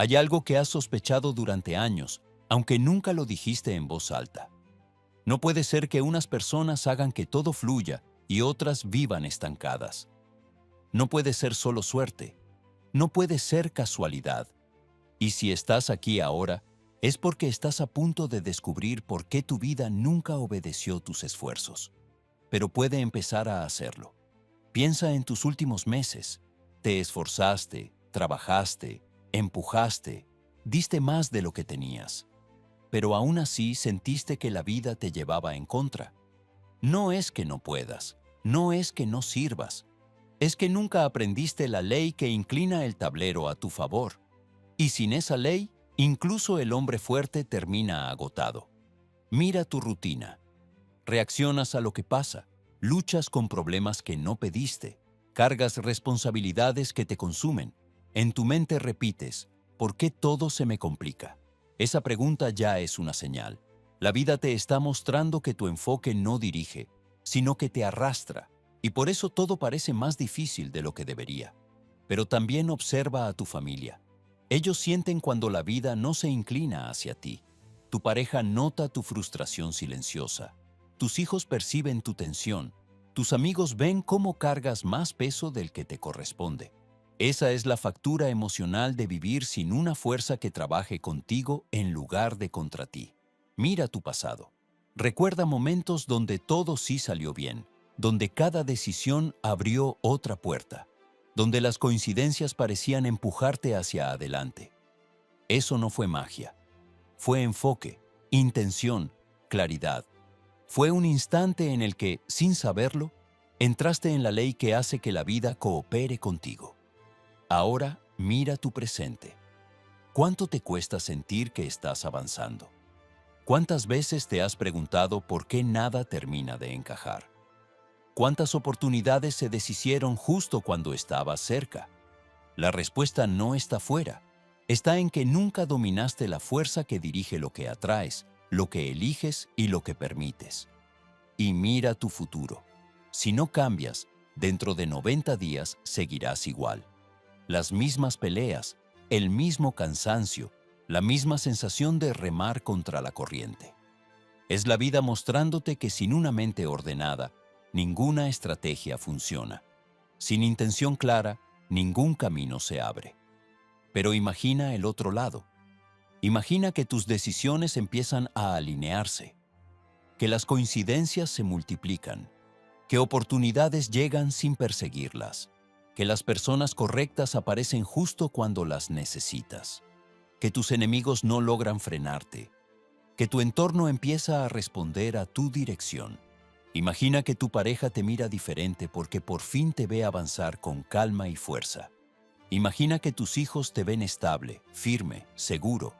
Hay algo que has sospechado durante años, aunque nunca lo dijiste en voz alta. No puede ser que unas personas hagan que todo fluya y otras vivan estancadas. No puede ser solo suerte. No puede ser casualidad. Y si estás aquí ahora, es porque estás a punto de descubrir por qué tu vida nunca obedeció tus esfuerzos. Pero puede empezar a hacerlo. Piensa en tus últimos meses. Te esforzaste, trabajaste, empujaste, diste más de lo que tenías. Pero aún así sentiste que la vida te llevaba en contra. No es que no puedas, no es que no sirvas, es que nunca aprendiste la ley que inclina el tablero a tu favor. Y sin esa ley, incluso el hombre fuerte termina agotado. Mira tu rutina. Reaccionas a lo que pasa, luchas con problemas que no pediste, cargas responsabilidades que te consumen. En tu mente repites, ¿por qué todo se me complica? Esa pregunta ya es una señal. La vida te está mostrando que tu enfoque no dirige, sino que te arrastra, y por eso todo parece más difícil de lo que debería. Pero también observa a tu familia. Ellos sienten cuando la vida no se inclina hacia ti. Tu pareja nota tu frustración silenciosa. Tus hijos perciben tu tensión. Tus amigos ven cómo cargas más peso del que te corresponde. Esa es la factura emocional de vivir sin una fuerza que trabaje contigo en lugar de contra ti. Mira tu pasado. Recuerda momentos donde todo sí salió bien, donde cada decisión abrió otra puerta, donde las coincidencias parecían empujarte hacia adelante. Eso no fue magia. Fue enfoque, intención, claridad. Fue un instante en el que, sin saberlo, entraste en la ley que hace que la vida coopere contigo. Ahora mira tu presente. ¿Cuánto te cuesta sentir que estás avanzando? ¿Cuántas veces te has preguntado por qué nada termina de encajar? ¿Cuántas oportunidades se deshicieron justo cuando estabas cerca? La respuesta no está fuera. Está en que nunca dominaste la fuerza que dirige lo que atraes, lo que eliges y lo que permites. Y mira tu futuro. Si no cambias, dentro de 90 días seguirás igual. Las mismas peleas, el mismo cansancio, la misma sensación de remar contra la corriente. Es la vida mostrándote que sin una mente ordenada, ninguna estrategia funciona. Sin intención clara, ningún camino se abre. Pero imagina el otro lado. Imagina que tus decisiones empiezan a alinearse, que las coincidencias se multiplican, que oportunidades llegan sin perseguirlas, que las personas correctas aparecen justo cuando las necesitas, que tus enemigos no logran frenarte, que tu entorno empieza a responder a tu dirección. Imagina que tu pareja te mira diferente porque por fin te ve avanzar con calma y fuerza. Imagina que tus hijos te ven estable, firme, seguro.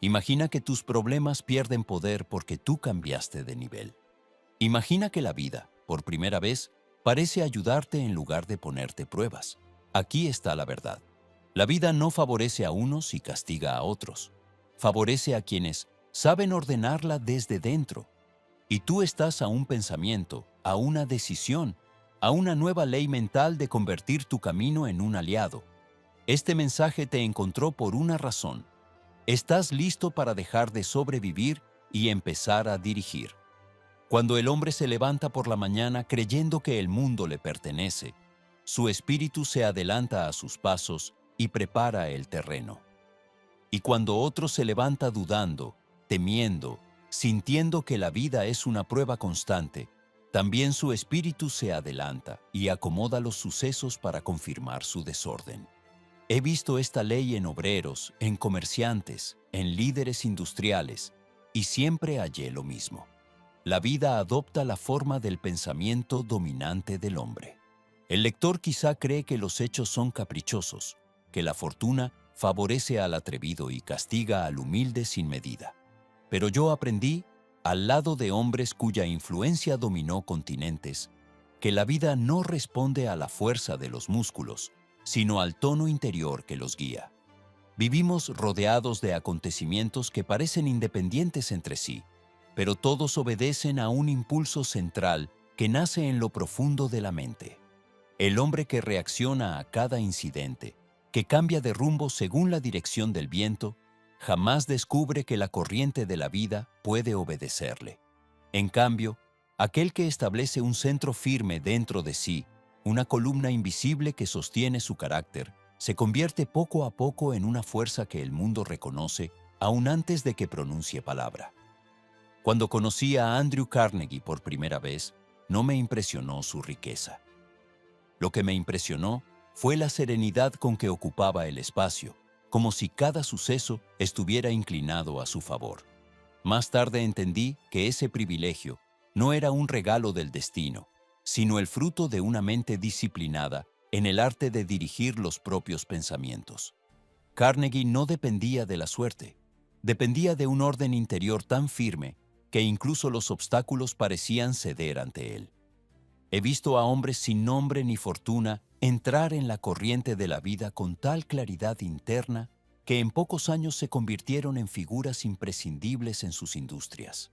Imagina que tus problemas pierden poder porque tú cambiaste de nivel. Imagina que la vida, por primera vez, parece ayudarte en lugar de ponerte pruebas. Aquí está la verdad. La vida no favorece a unos y castiga a otros. Favorece a quienes saben ordenarla desde dentro. Y tú estás a un pensamiento, a una decisión, a una nueva ley mental de convertir tu camino en un aliado. Este mensaje te encontró por una razón. Estás listo para dejar de sobrevivir y empezar a dirigir. Cuando el hombre se levanta por la mañana creyendo que el mundo le pertenece, su espíritu se adelanta a sus pasos y prepara el terreno. Y cuando otro se levanta dudando, temiendo, sintiendo que la vida es una prueba constante, también su espíritu se adelanta y acomoda los sucesos para confirmar su desorden. He visto esta ley en obreros, en comerciantes, en líderes industriales, y siempre hallé lo mismo. La vida adopta la forma del pensamiento dominante del hombre. El lector quizá cree que los hechos son caprichosos, que la fortuna favorece al atrevido y castiga al humilde sin medida. Pero yo aprendí, al lado de hombres cuya influencia dominó continentes, que la vida no responde a la fuerza de los músculos, sino al tono interior que los guía. Vivimos rodeados de acontecimientos que parecen independientes entre sí, pero todos obedecen a un impulso central que nace en lo profundo de la mente. El hombre que reacciona a cada incidente, que cambia de rumbo según la dirección del viento, jamás descubre que la corriente de la vida puede obedecerle. En cambio, aquel que establece un centro firme dentro de sí, una columna invisible que sostiene su carácter, se convierte poco a poco en una fuerza que el mundo reconoce aún antes de que pronuncie palabra. Cuando conocí a Andrew Carnegie por primera vez, no me impresionó su riqueza. Lo que me impresionó fue la serenidad con que ocupaba el espacio, como si cada suceso estuviera inclinado a su favor. Más tarde entendí que ese privilegio no era un regalo del destino, sino el fruto de una mente disciplinada en el arte de dirigir los propios pensamientos. Carnegie no dependía de la suerte, dependía de un orden interior tan firme que incluso los obstáculos parecían ceder ante él. He visto a hombres sin nombre ni fortuna entrar en la corriente de la vida con tal claridad interna que en pocos años se convirtieron en figuras imprescindibles en sus industrias.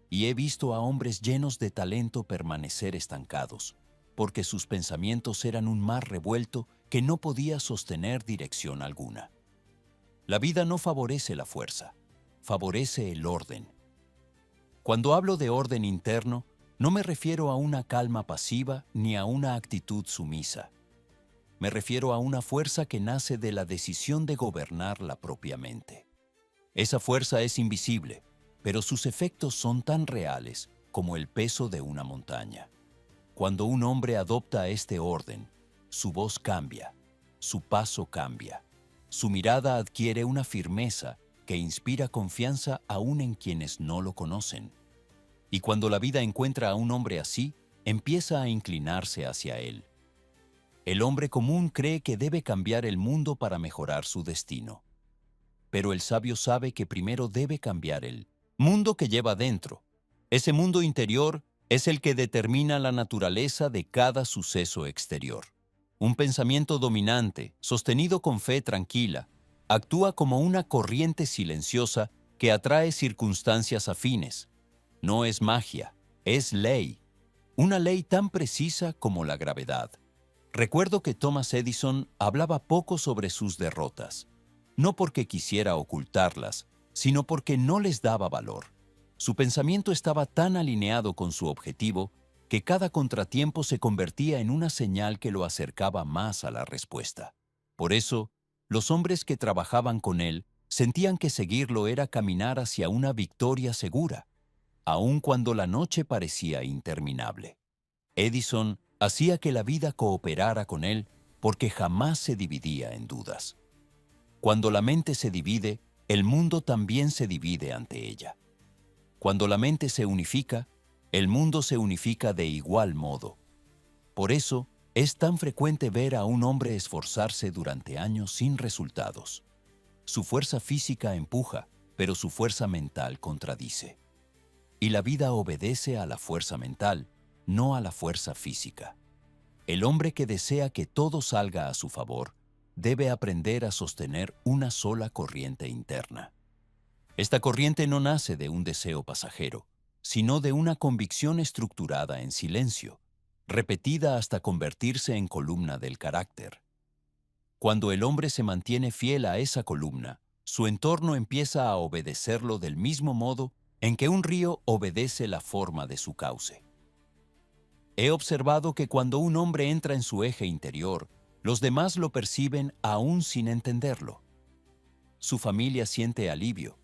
Y he visto a hombres llenos de talento permanecer estancados, porque sus pensamientos eran un mar revuelto que no podía sostener dirección alguna. La vida no favorece la fuerza, favorece el orden. Cuando hablo de orden interno, no me refiero a una calma pasiva ni a una actitud sumisa. Me refiero a una fuerza que nace de la decisión de gobernar la propia mente. Esa fuerza es invisible, pero sus efectos son tan reales como el peso de una montaña. Cuando un hombre adopta este orden, su voz cambia, su paso cambia, su mirada adquiere una firmeza que inspira confianza aún en quienes no lo conocen. Y cuando la vida encuentra a un hombre así, empieza a inclinarse hacia él. El hombre común cree que debe cambiar el mundo para mejorar su destino. Pero el sabio sabe que primero debe cambiar el mundo que lleva dentro. Ese mundo interior es el que determina la naturaleza de cada suceso exterior. Un pensamiento dominante, sostenido con fe tranquila, actúa como una corriente silenciosa que atrae circunstancias afines. No es magia, es ley. Una ley tan precisa como la gravedad. Recuerdo que Thomas Edison hablaba poco sobre sus derrotas, no porque quisiera ocultarlas, sino porque no les daba valor. Su pensamiento estaba tan alineado con su objetivo que cada contratiempo se convertía en una señal que lo acercaba más a la respuesta. Por eso, los hombres que trabajaban con él sentían que seguirlo era caminar hacia una victoria segura, aun cuando la noche parecía interminable. Edison hacía que la vida cooperara con él porque jamás se dividía en dudas. Cuando la mente se divide, el mundo también se divide ante ella. Cuando la mente se unifica, el mundo se unifica de igual modo. Por eso, es tan frecuente ver a un hombre esforzarse durante años sin resultados. Su fuerza física empuja, pero su fuerza mental contradice. Y la vida obedece a la fuerza mental, no a la fuerza física. El hombre que desea que todo salga a su favor debe aprender a sostener una sola corriente interna. Esta corriente no nace de un deseo pasajero, sino de una convicción estructurada en silencio, repetida hasta convertirse en columna del carácter. Cuando el hombre se mantiene fiel a esa columna, su entorno empieza a obedecerlo del mismo modo en que un río obedece la forma de su cauce. He observado que cuando un hombre entra en su eje interior, los demás lo perciben aún sin entenderlo. Su familia siente alivio,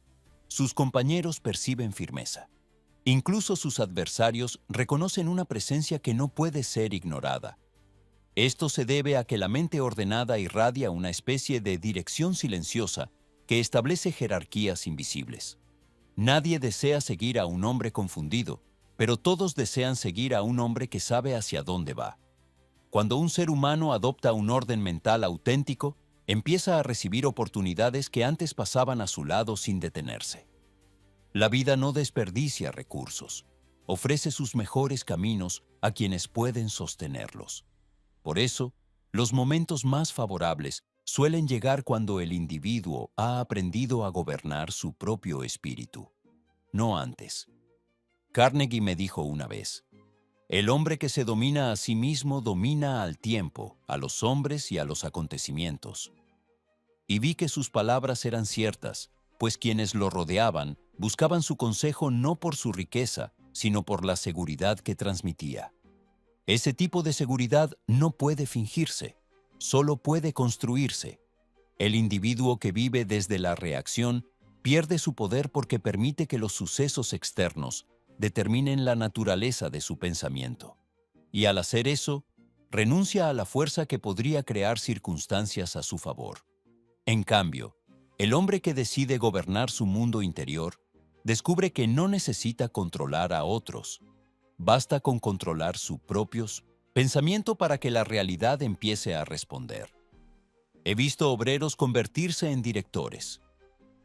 sus compañeros perciben firmeza. Incluso sus adversarios reconocen una presencia que no puede ser ignorada. Esto se debe a que la mente ordenada irradia una especie de dirección silenciosa que establece jerarquías invisibles. Nadie desea seguir a un hombre confundido, pero todos desean seguir a un hombre que sabe hacia dónde va. Cuando un ser humano adopta un orden mental auténtico, empieza a recibir oportunidades que antes pasaban a su lado sin detenerse. La vida no desperdicia recursos, ofrece sus mejores caminos a quienes pueden sostenerlos. Por eso, los momentos más favorables suelen llegar cuando el individuo ha aprendido a gobernar su propio espíritu, no antes. Carnegie me dijo una vez: el hombre que se domina a sí mismo domina al tiempo, a los hombres y a los acontecimientos. y vi que sus palabras eran ciertas, pues quienes lo rodeaban buscaban su consejo no por su riqueza, sino por la seguridad que transmitía. Ese tipo de seguridad no puede fingirse, solo puede construirse. El individuo que vive desde la reacción pierde su poder porque permite que los sucesos externos determinen la naturaleza de su pensamiento. Y al hacer eso, renuncia a la fuerza que podría crear circunstancias a su favor. En cambio, el hombre que decide gobernar su mundo interior descubre que no necesita controlar a otros. Basta con controlar su propio pensamiento para que la realidad empiece a responder. He visto obreros convertirse en directores.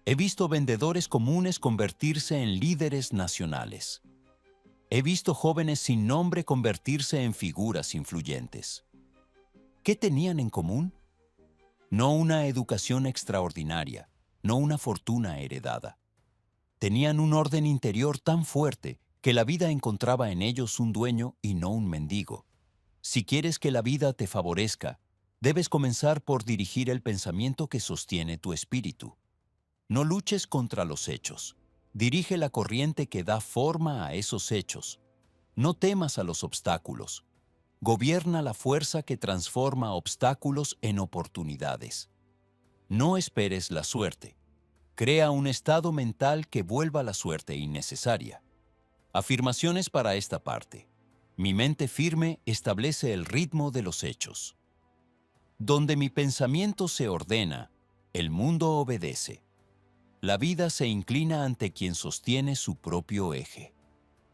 He visto vendedores comunes convertirse en líderes nacionales. He visto jóvenes sin nombre convertirse en figuras influyentes. ¿Qué tenían en común? No una educación extraordinaria, no una fortuna heredada. Tenían un orden interior tan fuerte que la vida encontraba en ellos un dueño y no un mendigo. Si quieres que la vida te favorezca, debes comenzar por dirigir el pensamiento que sostiene tu espíritu. No luches contra los hechos. Dirige la corriente que da forma a esos hechos. No temas a los obstáculos. Gobierna la fuerza que transforma obstáculos en oportunidades. No esperes la suerte. Crea un estado mental que vuelva la suerte innecesaria. Afirmaciones para esta parte. Mi mente firme establece el ritmo de los hechos. Donde mi pensamiento se ordena, el mundo obedece. La vida se inclina ante quien sostiene su propio eje.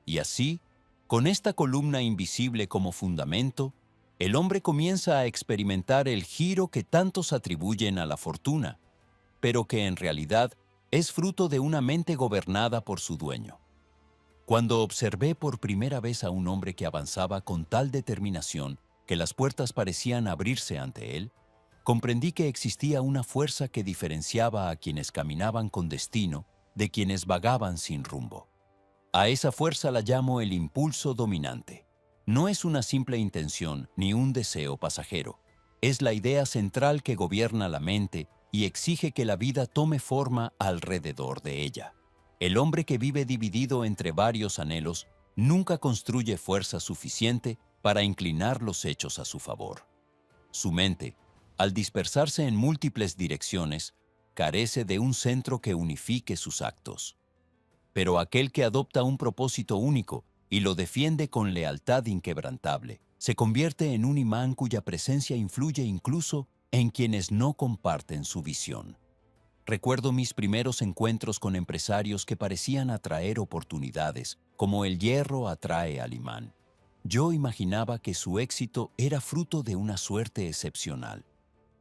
Y así, con esta columna invisible como fundamento, el hombre comienza a experimentar el giro que tantos atribuyen a la fortuna, pero que en realidad es fruto de una mente gobernada por su dueño. Cuando observé por primera vez a un hombre que avanzaba con tal determinación que las puertas parecían abrirse ante él, comprendí que existía una fuerza que diferenciaba a quienes caminaban con destino de quienes vagaban sin rumbo. A esa fuerza la llamo el impulso dominante. No es una simple intención ni un deseo pasajero. Es la idea central que gobierna la mente y exige que la vida tome forma alrededor de ella. El hombre que vive dividido entre varios anhelos nunca construye fuerza suficiente para inclinar los hechos a su favor. Su mente, al dispersarse en múltiples direcciones, carece de un centro que unifique sus actos. Pero aquel que adopta un propósito único y lo defiende con lealtad inquebrantable, se convierte en un imán cuya presencia influye incluso en quienes no comparten su visión. Recuerdo mis primeros encuentros con empresarios que parecían atraer oportunidades, como el hierro atrae al imán. Yo imaginaba que su éxito era fruto de una suerte excepcional,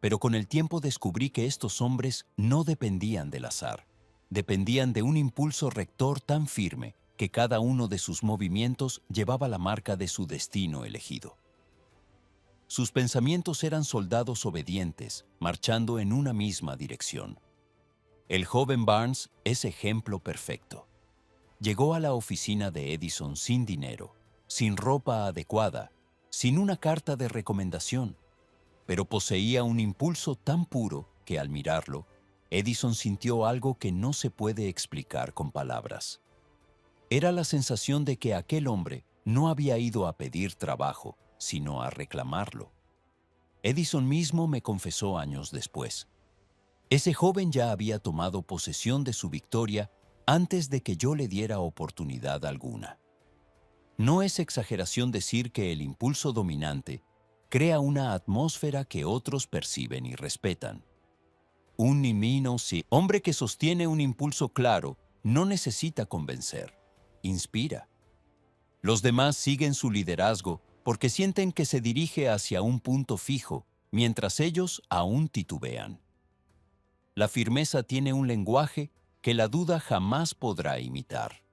pero con el tiempo descubrí que estos hombres no dependían del azar. Dependían de un impulso rector tan firme que cada uno de sus movimientos llevaba la marca de su destino elegido. Sus pensamientos eran soldados obedientes, marchando en una misma dirección. El joven Barnes es ejemplo perfecto. Llegó a la oficina de Edison sin dinero, sin ropa adecuada, sin una carta de recomendación, pero poseía un impulso tan puro que al mirarlo, Edison sintió algo que no se puede explicar con palabras. Era la sensación de que aquel hombre no había ido a pedir trabajo, sino a reclamarlo. Edison mismo me confesó años después. Ese joven ya había tomado posesión de su victoria antes de que yo le diera oportunidad alguna. No es exageración decir que el impulso dominante crea una atmósfera que otros perciben y respetan. Un nimino, sí, hombre que sostiene un impulso claro, no necesita convencer, inspira. Los demás siguen su liderazgo porque sienten que se dirige hacia un punto fijo, mientras ellos aún titubean. La firmeza tiene un lenguaje que la duda jamás podrá imitar.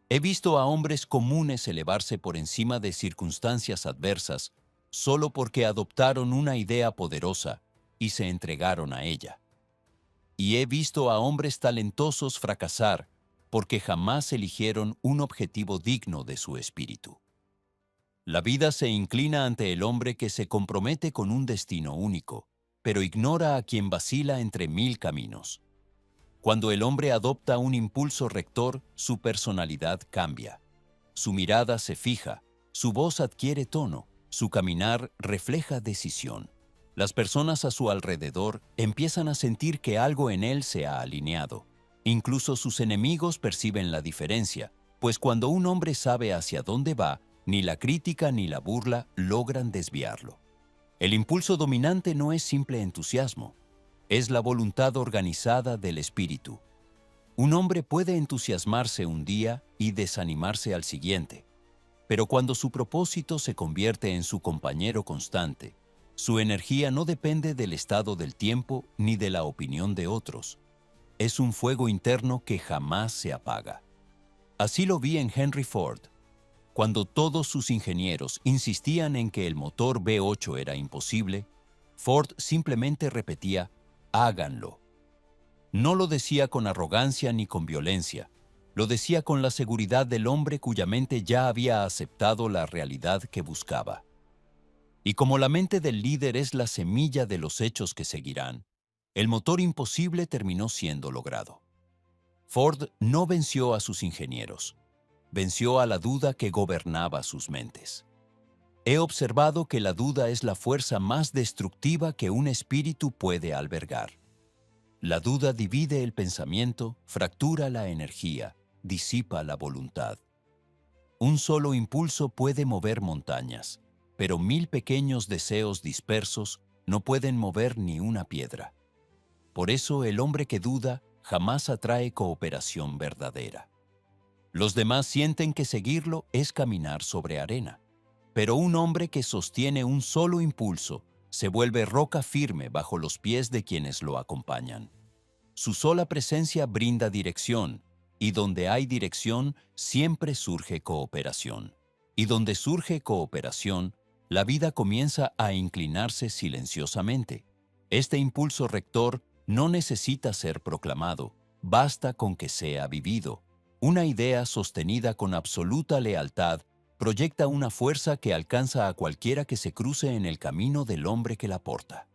He visto a hombres comunes elevarse por encima de circunstancias adversas solo porque adoptaron una idea poderosa y se entregaron a ella. Y he visto a hombres talentosos fracasar porque jamás eligieron un objetivo digno de su espíritu. La vida se inclina ante el hombre que se compromete con un destino único, pero ignora a quien vacila entre mil caminos. Cuando el hombre adopta un impulso rector, su personalidad cambia. Su mirada se fija, su voz adquiere tono, su caminar refleja decisión. Las personas a su alrededor empiezan a sentir que algo en él se ha alineado. Incluso sus enemigos perciben la diferencia, pues cuando un hombre sabe hacia dónde va, ni la crítica ni la burla logran desviarlo. El impulso dominante no es simple entusiasmo, es la voluntad organizada del espíritu. Un hombre puede entusiasmarse un día y desanimarse al siguiente, pero cuando su propósito se convierte en su compañero constante, su energía no depende del estado del tiempo ni de la opinión de otros. Es un fuego interno que jamás se apaga. Así lo vi en Henry Ford. Cuando todos sus ingenieros insistían en que el motor V8 era imposible, Ford simplemente repetía, háganlo. No lo decía con arrogancia ni con violencia, lo decía con la seguridad del hombre cuya mente ya había aceptado la realidad que buscaba. Y como la mente del líder es la semilla de los hechos que seguirán, el motor imposible terminó siendo logrado. Ford no venció a sus ingenieros, venció a la duda que gobernaba sus mentes. He observado que la duda es la fuerza más destructiva que un espíritu puede albergar. La duda divide el pensamiento, fractura la energía, disipa la voluntad. Un solo impulso puede mover montañas, pero 1000 pequeños deseos dispersos no pueden mover ni una piedra. Por eso el hombre que duda jamás atrae cooperación verdadera. Los demás sienten que seguirlo es caminar sobre arena, pero un hombre que sostiene un solo impulso se vuelve roca firme bajo los pies de quienes lo acompañan. Su sola presencia brinda dirección, y donde hay dirección siempre surge cooperación. Y donde surge cooperación, la vida comienza a inclinarse silenciosamente. Este impulso rector no necesita ser proclamado, basta con que sea vivido. Una idea sostenida con absoluta lealtad proyecta una fuerza que alcanza a cualquiera que se cruce en el camino del hombre que la porta.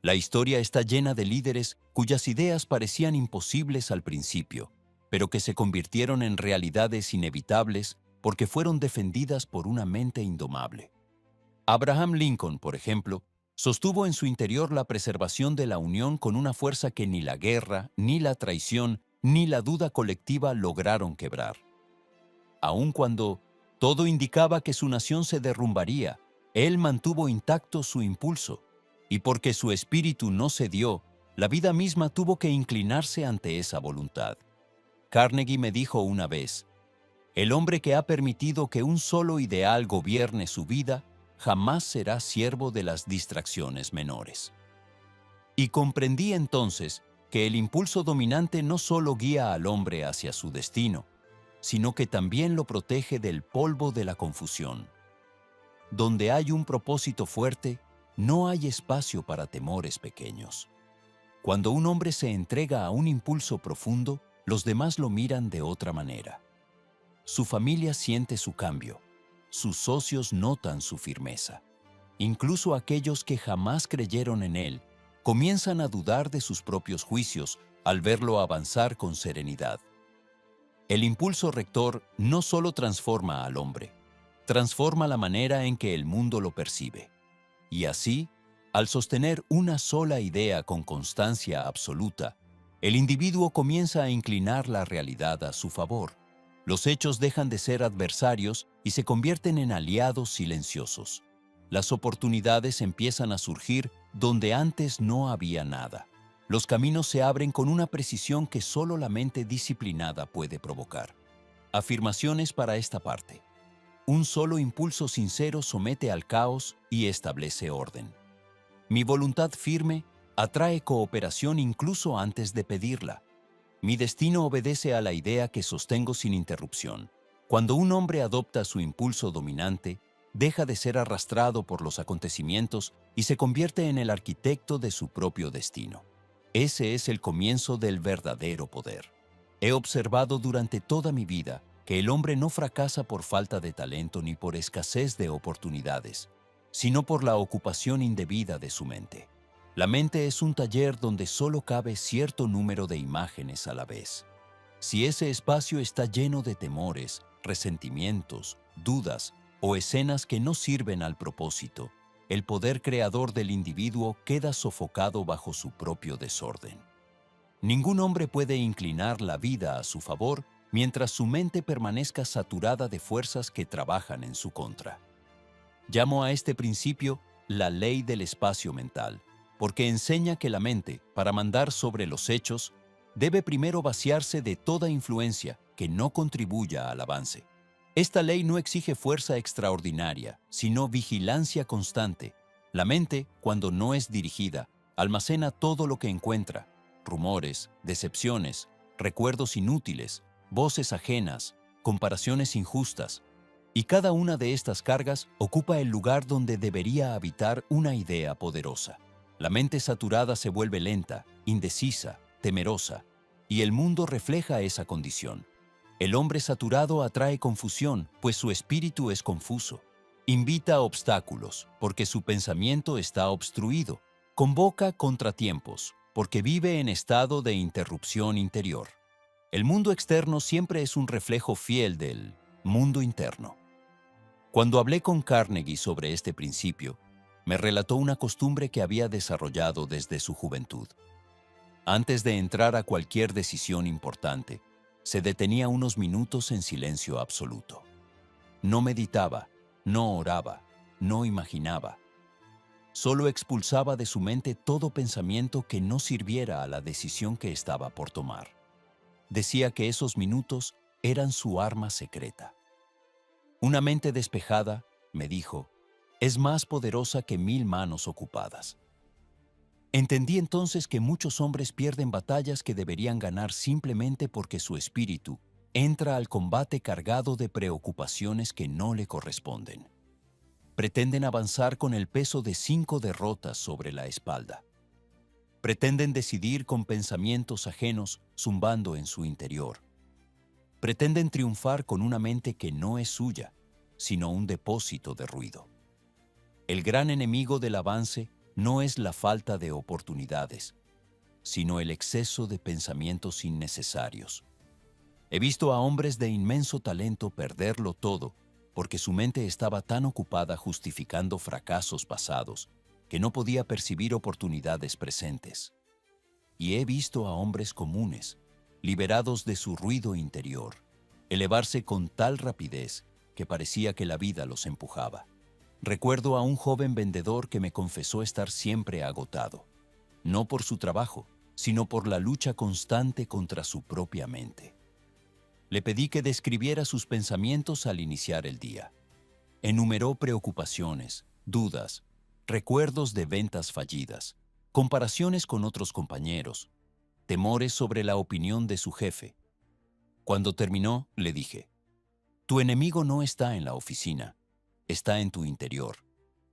La historia está llena de líderes cuyas ideas parecían imposibles al principio, pero que se convirtieron en realidades inevitables porque fueron defendidas por una mente indomable. Abraham Lincoln, por ejemplo, sostuvo en su interior la preservación de la Unión con una fuerza que ni la guerra, ni la traición, ni la duda colectiva lograron quebrar. Aun cuando todo indicaba que su nación se derrumbaría, él mantuvo intacto su impulso, y porque su espíritu no cedió, la vida misma tuvo que inclinarse ante esa voluntad. Carnegie me dijo una vez, el hombre que ha permitido que un solo ideal gobierne su vida, jamás será siervo de las distracciones menores. Y comprendí entonces que el impulso dominante no solo guía al hombre hacia su destino, sino que también lo protege del polvo de la confusión. Donde hay un propósito fuerte, no hay espacio para temores pequeños. Cuando un hombre se entrega a un impulso profundo, los demás lo miran de otra manera. Su familia siente su cambio, sus socios notan su firmeza. Incluso aquellos que jamás creyeron en él, comienzan a dudar de sus propios juicios al verlo avanzar con serenidad. El impulso rector no solo transforma al hombre, transforma la manera en que el mundo lo percibe. Y así, al sostener una sola idea con constancia absoluta, el individuo comienza a inclinar la realidad a su favor. Los hechos dejan de ser adversarios y se convierten en aliados silenciosos. Las oportunidades empiezan a surgir donde antes no había nada. Los caminos se abren con una precisión que solo la mente disciplinada puede provocar. Afirmaciones para esta parte. Un solo impulso sincero somete al caos y establece orden. Mi voluntad firme atrae cooperación incluso antes de pedirla. Mi destino obedece a la idea que sostengo sin interrupción. Cuando un hombre adopta su impulso dominante, deja de ser arrastrado por los acontecimientos y se convierte en el arquitecto de su propio destino. Ese es el comienzo del verdadero poder. He observado durante toda mi vida que el hombre no fracasa por falta de talento ni por escasez de oportunidades, sino por la ocupación indebida de su mente. La mente es un taller donde solo cabe cierto número de imágenes a la vez. Si ese espacio está lleno de temores, resentimientos, dudas o escenas que no sirven al propósito, el poder creador del individuo queda sofocado bajo su propio desorden. Ningún hombre puede inclinar la vida a su favor mientras su mente permanezca saturada de fuerzas que trabajan en su contra. Llamo a este principio la ley del espacio mental, porque enseña que la mente, para mandar sobre los hechos, debe primero vaciarse de toda influencia que no contribuya al avance. Esta ley no exige fuerza extraordinaria, sino vigilancia constante. La mente, cuando no es dirigida, almacena todo lo que encuentra: rumores, decepciones, recuerdos inútiles, voces ajenas, comparaciones injustas. Y cada una de estas cargas ocupa el lugar donde debería habitar una idea poderosa. La mente saturada se vuelve lenta, indecisa, temerosa, y el mundo refleja esa condición. El hombre saturado atrae confusión, pues su espíritu es confuso. Invita obstáculos, porque su pensamiento está obstruido. Convoca contratiempos, porque vive en estado de interrupción interior. El mundo externo siempre es un reflejo fiel del mundo interno. Cuando hablé con Carnegie sobre este principio, me relató una costumbre que había desarrollado desde su juventud. Antes de entrar a cualquier decisión importante, se detenía unos minutos en silencio absoluto. No meditaba, no oraba, no imaginaba. Solo expulsaba de su mente todo pensamiento que no sirviera a la decisión que estaba por tomar. Decía que esos minutos eran su arma secreta. Una mente despejada, me dijo, es más poderosa que 1000 manos ocupadas. Entendí entonces que muchos hombres pierden batallas que deberían ganar simplemente porque su espíritu entra al combate cargado de preocupaciones que no le corresponden. Pretenden avanzar con el peso de 5 derrotas sobre la espalda. Pretenden decidir con pensamientos ajenos zumbando en su interior. Pretenden triunfar con una mente que no es suya, sino un depósito de ruido. El gran enemigo del avance no es la falta de oportunidades, sino el exceso de pensamientos innecesarios. He visto a hombres de inmenso talento perderlo todo porque su mente estaba tan ocupada justificando fracasos pasados que no podía percibir oportunidades presentes. Y he visto a hombres comunes, liberados de su ruido interior, elevarse con tal rapidez que parecía que la vida los empujaba. Recuerdo a un joven vendedor que me confesó estar siempre agotado, no por su trabajo, sino por la lucha constante contra su propia mente. Le pedí que describiera sus pensamientos al iniciar el día. Enumeró preocupaciones, dudas, recuerdos de ventas fallidas, comparaciones con otros compañeros, temores sobre la opinión de su jefe. Cuando terminó, le dije, tu enemigo no está en la oficina, está en tu interior,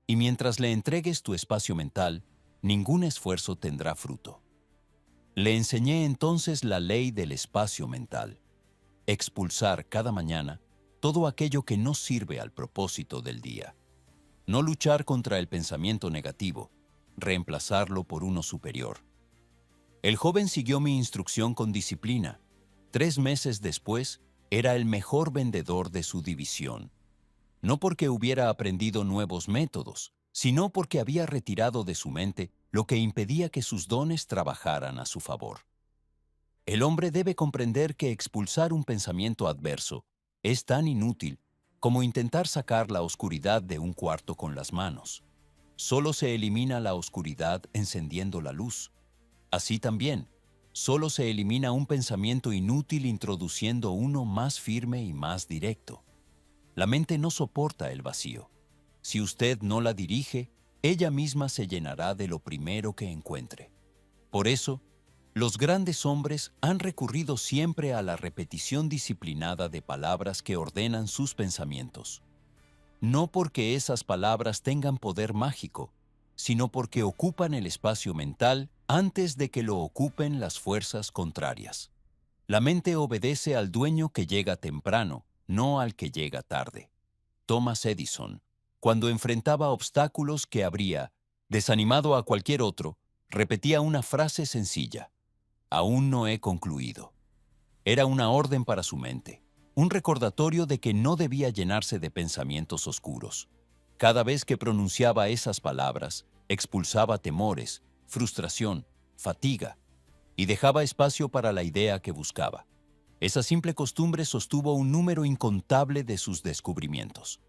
y mientras le entregues tu espacio mental, ningún esfuerzo tendrá fruto. Le enseñé entonces la ley del espacio mental: expulsar cada mañana todo aquello que no sirve al propósito del día. No luchar contra el pensamiento negativo, reemplazarlo por uno superior. El joven siguió mi instrucción con disciplina. 3 meses después, era el mejor vendedor de su división. No porque hubiera aprendido nuevos métodos, sino porque había retirado de su mente lo que impedía que sus dones trabajaran a su favor. El hombre debe comprender que expulsar un pensamiento adverso es tan inútil como intentar sacar la oscuridad de un cuarto con las manos. Solo se elimina la oscuridad encendiendo la luz. Así también, solo se elimina un pensamiento inútil introduciendo uno más firme y más directo. La mente no soporta el vacío. Si usted no la dirige, ella misma se llenará de lo primero que encuentre. Por eso, los grandes hombres han recurrido siempre a la repetición disciplinada de palabras que ordenan sus pensamientos. No porque esas palabras tengan poder mágico, sino porque ocupan el espacio mental antes de que lo ocupen las fuerzas contrarias. La mente obedece al dueño que llega temprano, no al que llega tarde. Thomas Edison, cuando enfrentaba obstáculos que habría desanimado a cualquier otro, Repetía una frase sencilla: aún no he concluido. Era una orden para su mente, un recordatorio de que no debía llenarse de pensamientos oscuros. Cada vez que pronunciaba esas palabras, expulsaba temores, frustración, fatiga, y dejaba espacio para la idea que buscaba. Esa simple costumbre sostuvo un número incontable de sus descubrimientos.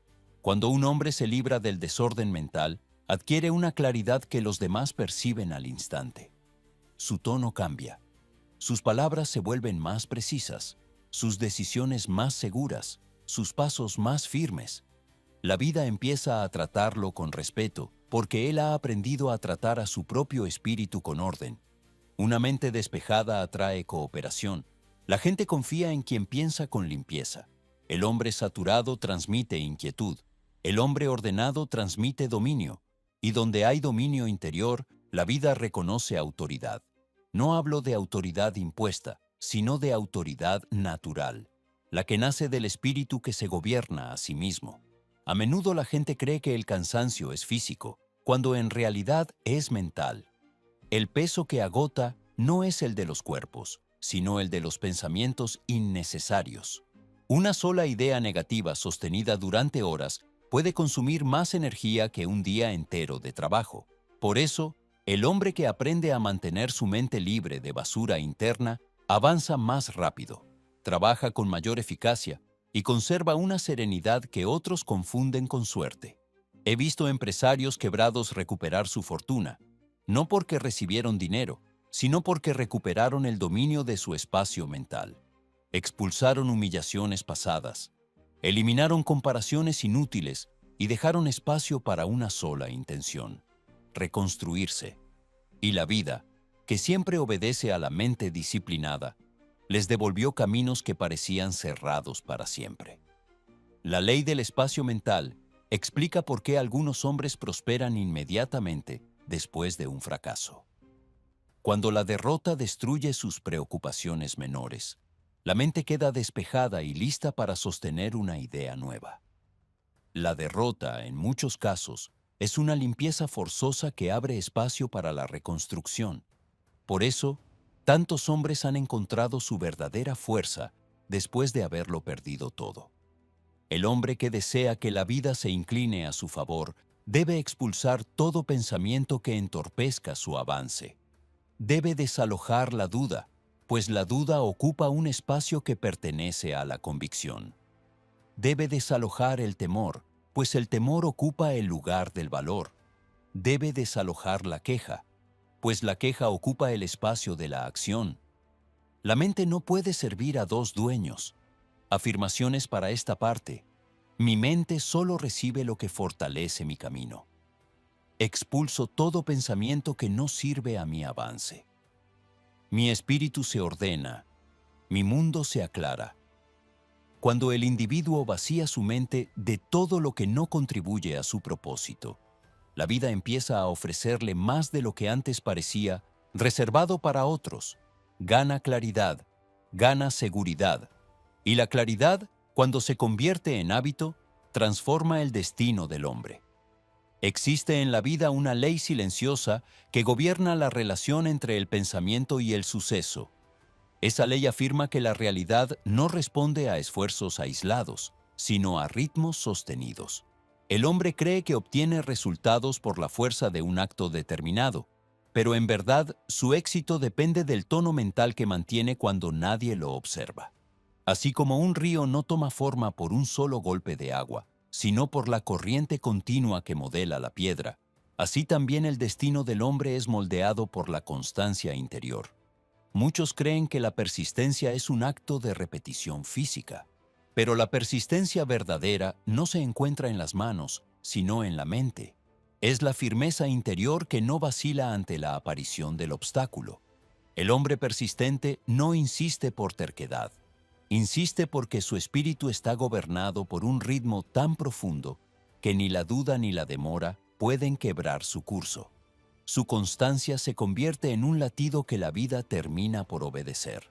Cuando un hombre se libra del desorden mental, adquiere una claridad que los demás perciben al instante. Su tono cambia. Sus palabras se vuelven más precisas, sus decisiones más seguras, sus pasos más firmes. La vida empieza a tratarlo con respeto, porque él ha aprendido a tratar a su propio espíritu con orden. Una mente despejada atrae cooperación. La gente confía en quien piensa con limpieza. El hombre saturado transmite inquietud. El hombre ordenado transmite dominio. Y donde hay dominio interior, la vida reconoce autoridad. No hablo de autoridad impuesta, sino de autoridad natural, la que nace del espíritu que se gobierna a sí mismo. A menudo la gente cree que el cansancio es físico, cuando en realidad es mental. El peso que agota no es el de los cuerpos, sino el de los pensamientos innecesarios. Una sola idea negativa sostenida durante horas puede consumir más energía que un día entero de trabajo. Por eso, el hombre que aprende a mantener su mente libre de basura interna avanza más rápido, trabaja con mayor eficacia y conserva una serenidad que otros confunden con suerte. He visto empresarios quebrados recuperar su fortuna, no porque recibieron dinero, sino porque recuperaron el dominio de su espacio mental. Expulsaron humillaciones pasadas, eliminaron comparaciones inútiles y dejaron espacio para una sola intención: reconstruirse. Y la vida, que siempre obedece a la mente disciplinada, les devolvió caminos que parecían cerrados para siempre. La ley del espacio mental explica por qué algunos hombres prosperan inmediatamente después de un fracaso. Cuando la derrota destruye sus preocupaciones menores, la mente queda despejada y lista para sostener una idea nueva. La derrota, en muchos casos, es una limpieza forzosa que abre espacio para la reconstrucción. Por eso, tantos hombres han encontrado su verdadera fuerza después de haberlo perdido todo. El hombre que desea que la vida se incline a su favor debe expulsar todo pensamiento que entorpezca su avance. Debe desalojar la duda, pues la duda ocupa un espacio que pertenece a la convicción. Debe desalojar el temor, pues el temor ocupa el lugar del valor. Debe desalojar la queja, pues la queja ocupa el espacio de la acción. La mente no puede servir a dos dueños. Afirmaciones para esta parte: mi mente solo recibe lo que fortalece mi camino. Expulso todo pensamiento que no sirve a mi avance. Mi espíritu se ordena, mi mundo se aclara. Cuando el individuo vacía su mente de todo lo que no contribuye a su propósito, la vida empieza a ofrecerle más de lo que antes parecía reservado para otros. Gana claridad, gana seguridad. Y la claridad, cuando se convierte en hábito, transforma el destino del hombre. Existe en la vida una ley silenciosa que gobierna la relación entre el pensamiento y el suceso. Esa ley afirma que la realidad no responde a esfuerzos aislados, sino a ritmos sostenidos. El hombre cree que obtiene resultados por la fuerza de un acto determinado, pero en verdad su éxito depende del tono mental que mantiene cuando nadie lo observa. Así como un río no toma forma por un solo golpe de agua, sino por la corriente continua que modela la piedra, así también el destino del hombre es moldeado por la constancia interior. Muchos creen que la persistencia es un acto de repetición física, pero la persistencia verdadera no se encuentra en las manos, sino en la mente. Es la firmeza interior que no vacila ante la aparición del obstáculo. El hombre persistente no insiste por terquedad. Insiste porque su espíritu está gobernado por un ritmo tan profundo que ni la duda ni la demora pueden quebrar su curso. Su constancia se convierte en un latido que la vida termina por obedecer.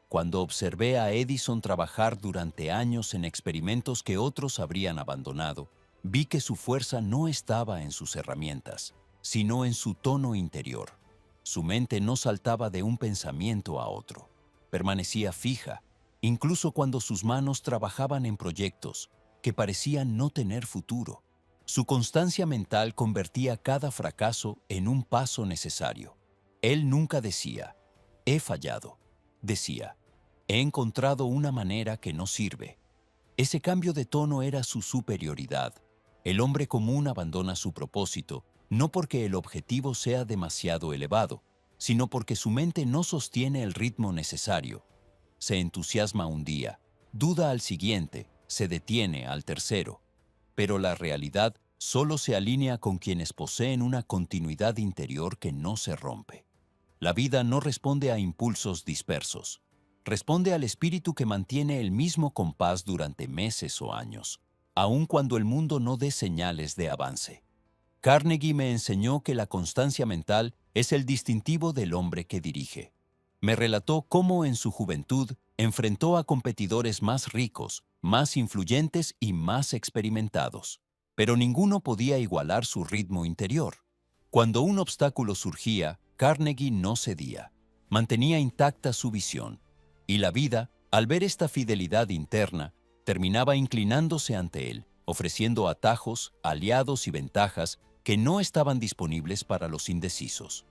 Cuando observé a Edison trabajar durante años en experimentos que otros habrían abandonado, vi que su fuerza no estaba en sus herramientas, sino en su tono interior. Su mente no saltaba de un pensamiento a otro. Permanecía fija, incluso cuando sus manos trabajaban en proyectos que parecían no tener futuro. Su constancia mental convertía cada fracaso en un paso necesario. Él nunca decía, he fallado. Decía, he encontrado una manera que no sirve. Ese cambio de tono era su superioridad. El hombre común abandona su propósito, no porque el objetivo sea demasiado elevado, sino porque su mente no sostiene el ritmo necesario. Se entusiasma un día, duda al siguiente, se detiene al tercero. Pero la realidad solo se alinea con quienes poseen una continuidad interior que no se rompe. La vida no responde a impulsos dispersos. Responde al espíritu que mantiene el mismo compás durante meses o años, aun cuando el mundo no dé señales de avance. Carnegie me enseñó que la constancia mental es el distintivo del hombre que dirige. Me relató cómo en su juventud enfrentó a competidores más ricos, más influyentes y más experimentados, pero ninguno podía igualar su ritmo interior. Cuando un obstáculo surgía, Carnegie no cedía, mantenía intacta su visión, y la vida, al ver esta fidelidad interna, terminaba inclinándose ante él, ofreciendo atajos, aliados y ventajas que no estaban disponibles para los indecisos.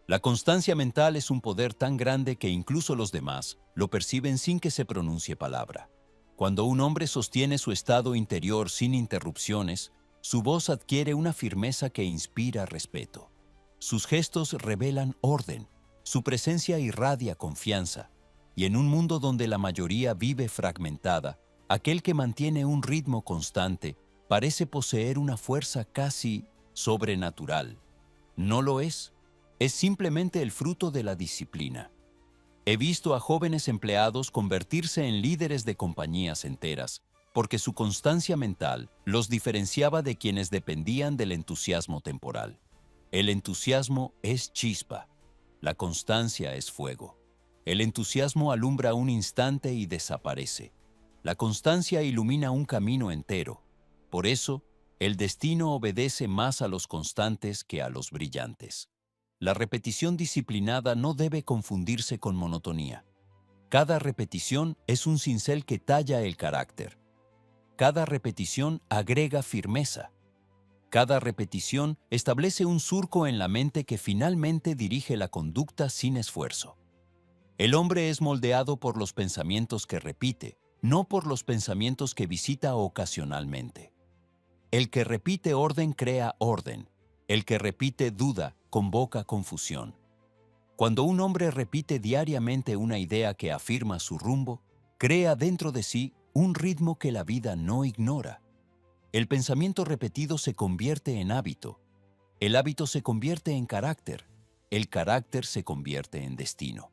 La constancia mental es un poder tan grande que incluso los demás lo perciben sin que se pronuncie palabra. Cuando un hombre sostiene su estado interior sin interrupciones, su voz adquiere una firmeza que inspira respeto. Sus gestos revelan orden, su presencia irradia confianza, y en un mundo donde la mayoría vive fragmentada, aquel que mantiene un ritmo constante parece poseer una fuerza casi sobrenatural. No lo es simplemente el fruto de la disciplina. He visto a jóvenes empleados convertirse en líderes de compañías enteras, porque su constancia mental los diferenciaba de quienes dependían del entusiasmo temporal. El entusiasmo es chispa, la constancia es fuego. El entusiasmo alumbra un instante y desaparece. La constancia ilumina un camino entero. Por eso, el destino obedece más a los constantes que a los brillantes. La repetición disciplinada no debe confundirse con monotonía. Cada repetición es un cincel que talla el carácter. Cada repetición agrega firmeza. Cada repetición establece un surco en la mente que finalmente dirige la conducta sin esfuerzo. El hombre es moldeado por los pensamientos que repite, no por los pensamientos que visita ocasionalmente. El que repite orden crea orden. El que repite duda convoca confusión. Cuando un hombre repite diariamente una idea que afirma su rumbo, crea dentro de sí un ritmo que la vida no ignora. El pensamiento repetido se convierte en hábito. El hábito se convierte en carácter. El carácter se convierte en destino.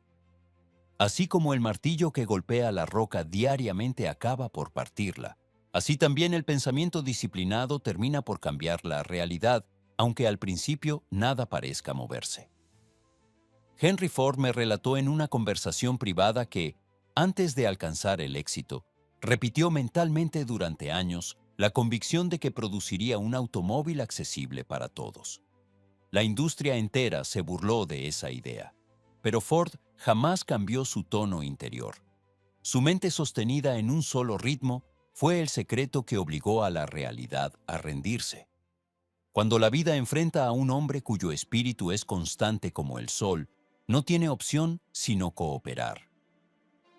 Así como el martillo que golpea la roca diariamente acaba por partirla, así también el pensamiento disciplinado termina por cambiar la realidad, aunque al principio nada parezca moverse. Henry Ford me relató en una conversación privada que, antes de alcanzar el éxito, repitió mentalmente durante años la convicción de que produciría un automóvil accesible para todos. La industria entera se burló de esa idea, pero Ford jamás cambió su tono interior. Su mente sostenida en un solo ritmo fue el secreto que obligó a la realidad a rendirse. Cuando la vida enfrenta a un hombre cuyo espíritu es constante como el sol, no tiene opción sino cooperar.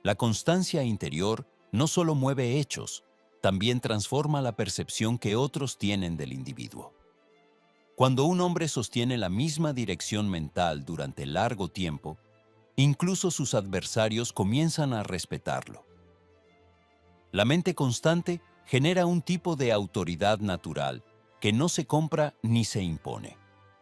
La constancia interior no solo mueve hechos, también transforma la percepción que otros tienen del individuo. Cuando un hombre sostiene la misma dirección mental durante largo tiempo, incluso sus adversarios comienzan a respetarlo. La mente constante genera un tipo de autoridad natural que no se compra ni se impone,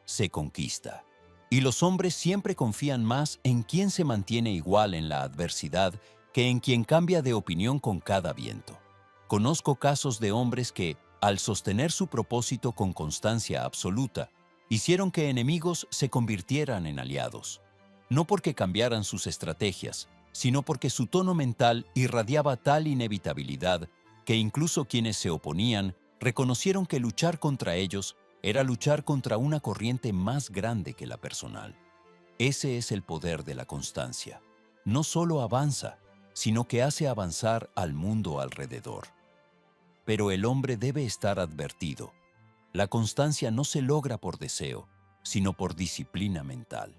se conquista. Y los hombres siempre confían más en quien se mantiene igual en la adversidad que en quien cambia de opinión con cada viento. Conozco casos de hombres que, al sostener su propósito con constancia absoluta, hicieron que enemigos se convirtieran en aliados. No porque cambiaran sus estrategias, sino porque su tono mental irradiaba tal inevitabilidad que incluso quienes se oponían reconocieron que luchar contra ellos era luchar contra una corriente más grande que la personal. Ese es el poder de la constancia. No solo avanza, sino que hace avanzar al mundo alrededor. Pero el hombre debe estar advertido. La constancia no se logra por deseo, sino por disciplina mental.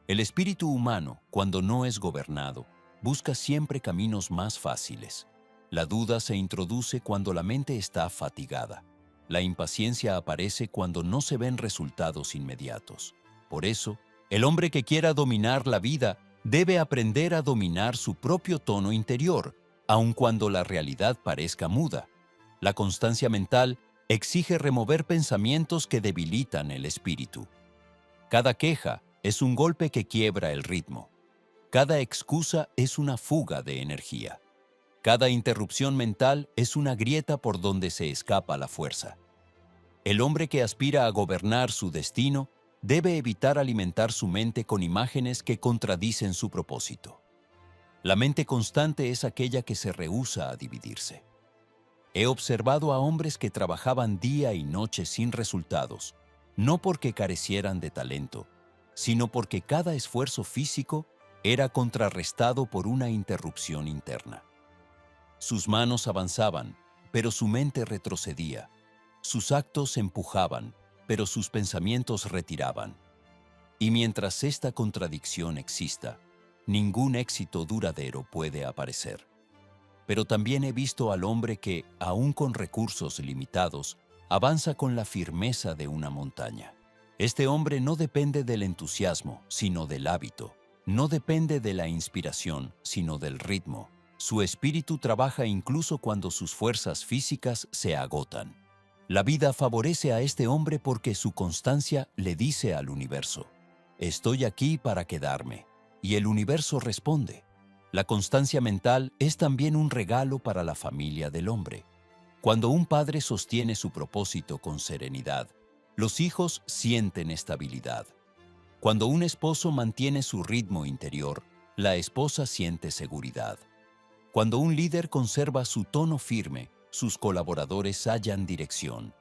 El espíritu humano, cuando no es gobernado, busca siempre caminos más fáciles. La duda se introduce cuando la mente está fatigada. La impaciencia aparece cuando no se ven resultados inmediatos. Por eso, el hombre que quiera dominar la vida debe aprender a dominar su propio tono interior, aun cuando la realidad parezca muda. La constancia mental exige remover pensamientos que debilitan el espíritu. Cada queja es un golpe que quiebra el ritmo. Cada excusa es una fuga de energía. Cada interrupción mental es una grieta por donde se escapa la fuerza. El hombre que aspira a gobernar su destino debe evitar alimentar su mente con imágenes que contradicen su propósito. La mente constante es aquella que se rehúsa a dividirse. He observado a hombres que trabajaban día y noche sin resultados, no porque carecieran de talento, sino porque cada esfuerzo físico era contrarrestado por una interrupción interna. Sus manos avanzaban, pero su mente retrocedía. Sus actos empujaban, pero sus pensamientos retiraban. Y mientras esta contradicción exista, ningún éxito duradero puede aparecer. Pero también he visto al hombre que, aun con recursos limitados, avanza con la firmeza de una montaña. Este hombre no depende del entusiasmo, sino del hábito. No depende de la inspiración, sino del ritmo. Su espíritu trabaja incluso cuando sus fuerzas físicas se agotan. La vida favorece a este hombre porque su constancia le dice al universo: «Estoy aquí para quedarme», y el universo responde. La constancia mental es también un regalo para la familia del hombre. Cuando un padre sostiene su propósito con serenidad, los hijos sienten estabilidad. Cuando un esposo mantiene su ritmo interior, la esposa siente seguridad. Cuando un líder conserva su tono firme, sus colaboradores hallan dirección.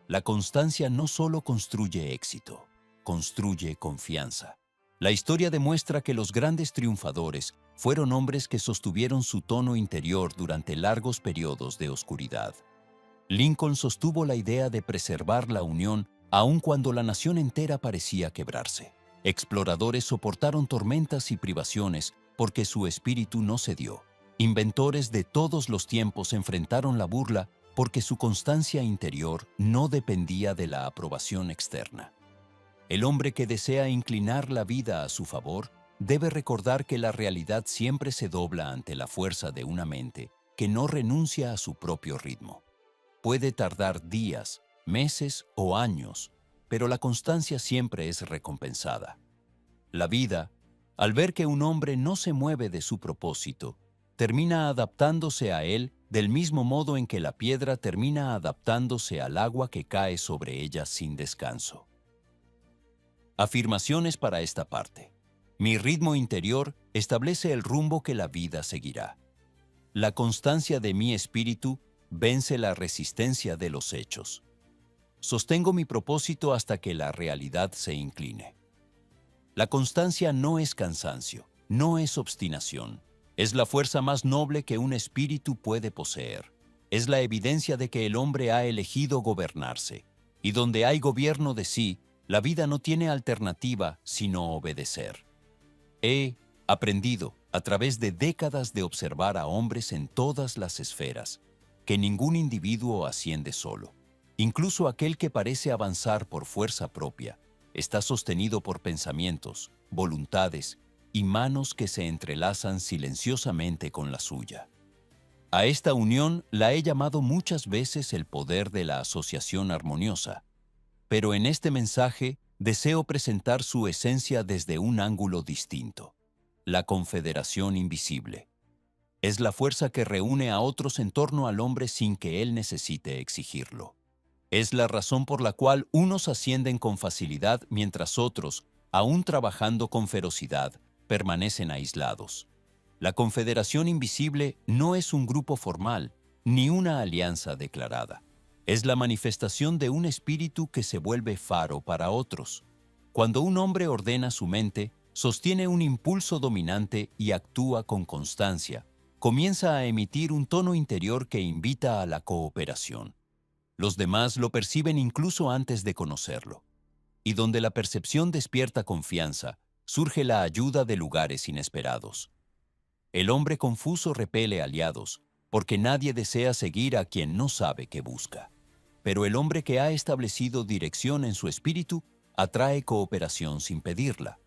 La constancia no solo construye éxito, construye confianza. La historia demuestra que los grandes triunfadores fueron hombres que sostuvieron su tono interior durante largos periodos de oscuridad. Lincoln sostuvo la idea de preservar la unión aun cuando la nación entera parecía quebrarse. Exploradores soportaron tormentas y privaciones porque su espíritu no cedió. Inventores de todos los tiempos enfrentaron la burla porque su constancia interior no dependía de la aprobación externa. El hombre que desea inclinar la vida a su favor debe recordar que la realidad siempre se dobla ante la fuerza de una mente que no renuncia a su propio ritmo. Puede tardar días, meses o años, pero la constancia siempre es recompensada. La vida, al ver que un hombre no se mueve de su propósito, termina adaptándose a él del mismo modo en que la piedra termina adaptándose al agua que cae sobre ella sin descanso. Afirmaciones para esta parte. Mi ritmo interior establece el rumbo que la vida seguirá. La constancia de mi espíritu vence la resistencia de los hechos. Sostengo mi propósito hasta que la realidad se incline. La constancia no es cansancio, no es obstinación. Es la fuerza más noble que un espíritu puede poseer. Es la evidencia de que el hombre ha elegido gobernarse. Y donde hay gobierno de sí, la vida no tiene alternativa sino obedecer. He aprendido, a través de décadas de observar a hombres en todas las esferas, que ningún individuo asciende solo. Incluso aquel que parece avanzar por fuerza propia, está sostenido por pensamientos, voluntades y manos que se entrelazan silenciosamente con la suya. A esta unión la he llamado muchas veces el poder de la asociación armoniosa, pero en este mensaje deseo presentar su esencia desde un ángulo distinto: la confederación invisible. Es la fuerza que reúne a otros en torno al hombre sin que él necesite exigirlo. Es la razón por la cual unos ascienden con facilidad mientras otros, aún trabajando con ferocidad, permanecen aislados. La confederación invisible no es un grupo formal, ni una alianza declarada. Es la manifestación de un espíritu que se vuelve faro para otros. Cuando un hombre ordena su mente, sostiene un impulso dominante y actúa con constancia, comienza a emitir un tono interior que invita a la cooperación. Los demás lo perciben incluso antes de conocerlo. Y donde la percepción despierta confianza, surge la ayuda de lugares inesperados. El hombre confuso repele aliados, porque nadie desea seguir a quien no sabe qué busca. Pero el hombre que ha establecido dirección en su espíritu atrae cooperación sin pedirla.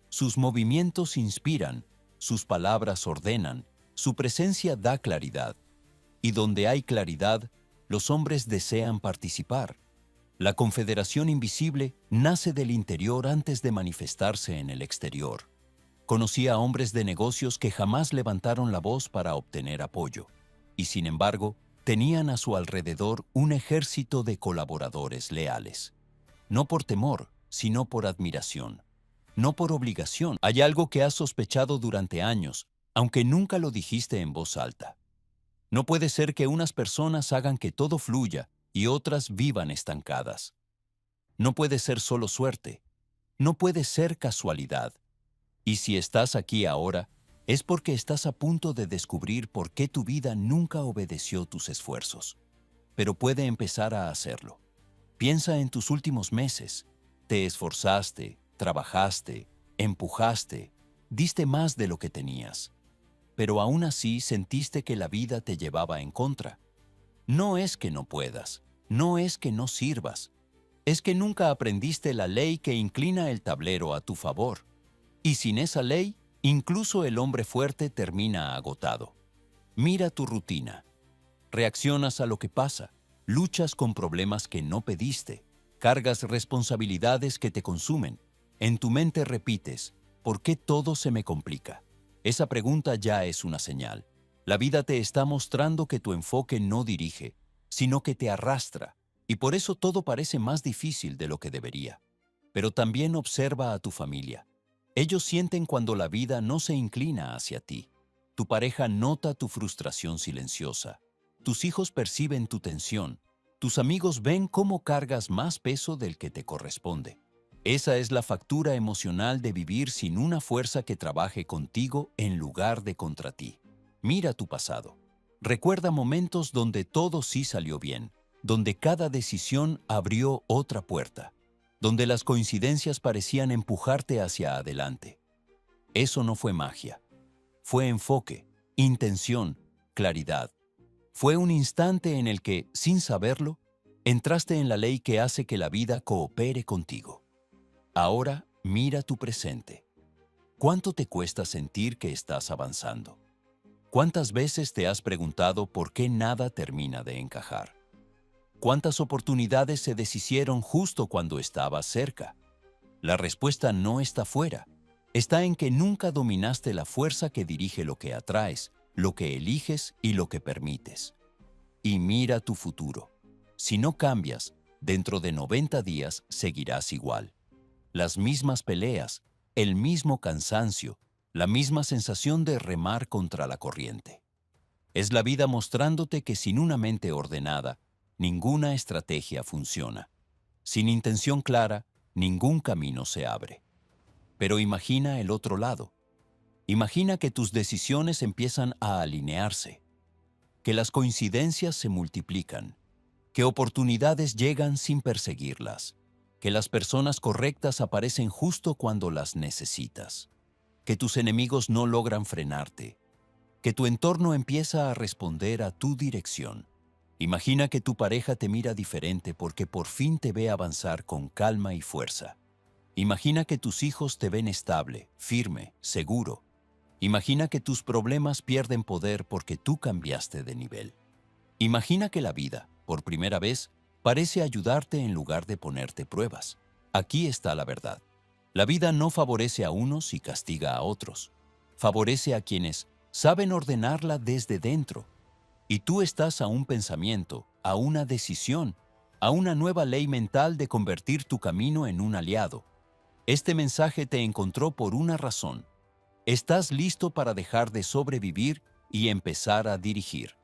Sus movimientos inspiran, sus palabras ordenan, su presencia da claridad. Y donde hay claridad, los hombres desean participar. La confederación invisible nace del interior antes de manifestarse en el exterior. Conocí a hombres de negocios que jamás levantaron la voz para obtener apoyo, y sin embargo, tenían a su alrededor un ejército de colaboradores leales. No por temor, sino por admiración. No por obligación. Hay algo que has sospechado durante años, aunque nunca lo dijiste en voz alta. No puede ser que unas personas hagan que todo fluya y otras vivan estancadas. No puede ser solo suerte. No puede ser casualidad. Y si estás aquí ahora, es porque estás a punto de descubrir por qué tu vida nunca obedeció tus esfuerzos. Pero puede empezar a hacerlo. Piensa en tus últimos meses. Te esforzaste, trabajaste, empujaste, diste más de lo que tenías. Pero aún así sentiste que la vida te llevaba en contra. No es que no puedas, no es que no sirvas, es que nunca aprendiste la ley que inclina el tablero a tu favor. Y sin esa ley, incluso el hombre fuerte termina agotado. Mira tu rutina. Reaccionas a lo que pasa, luchas con problemas que no pediste, cargas responsabilidades que te consumen. En tu mente repites, ¿por qué todo se me complica? Esa pregunta ya es una señal. La vida te está mostrando que tu enfoque no dirige, sino que te arrastra, y por eso todo parece más difícil de lo que debería. Pero también observa a tu familia. Ellos sienten cuando la vida no se inclina hacia ti. Tu pareja nota tu frustración silenciosa. Tus hijos perciben tu tensión. Tus amigos ven cómo cargas más peso del que te corresponde. Esa es la factura emocional de vivir sin una fuerza que trabaje contigo en lugar de contra ti. Mira tu pasado. Recuerda momentos donde todo sí salió bien, donde cada decisión abrió otra puerta, donde las coincidencias parecían empujarte hacia adelante. Eso no fue magia. Fue enfoque, intención, claridad. Fue un instante en el que, sin saberlo, entraste en la ley que hace que la vida coopere contigo. Ahora mira tu presente. ¿Cuánto te cuesta sentir que estás avanzando? ¿Cuántas veces te has preguntado por qué nada termina de encajar? ¿Cuántas oportunidades se deshicieron justo cuando estabas cerca? La respuesta no está fuera. Está en que nunca dominaste la fuerza que dirige lo que atraes, lo que eliges y lo que permites. Y mira tu futuro. Si no cambias, dentro de 90 días seguirás igual. Las mismas peleas, el mismo cansancio, la misma sensación de remar contra la corriente. Es la vida mostrándote que sin una mente ordenada, ninguna estrategia funciona. Sin intención clara, ningún camino se abre. Pero imagina el otro lado. Imagina que tus decisiones empiezan a alinearse, que las coincidencias se multiplican, que oportunidades llegan sin perseguirlas, que las personas correctas aparecen justo cuando las necesitas, que tus enemigos no logran frenarte, que tu entorno empieza a responder a tu dirección. Imagina que tu pareja te mira diferente porque por fin te ve avanzar con calma y fuerza. Imagina que tus hijos te ven estable, firme, seguro. Imagina que tus problemas pierden poder porque tú cambiaste de nivel. Imagina que la vida, por primera vez, parece ayudarte en lugar de ponerte pruebas. Aquí está la verdad. La vida no favorece a unos y castiga a otros. Favorece a quienes saben ordenarla desde dentro. Y tú estás a un pensamiento, a una decisión, a una nueva ley mental de convertir tu camino en un aliado. Este mensaje te encontró por una razón. Estás listo para dejar de sobrevivir y empezar a dirigir.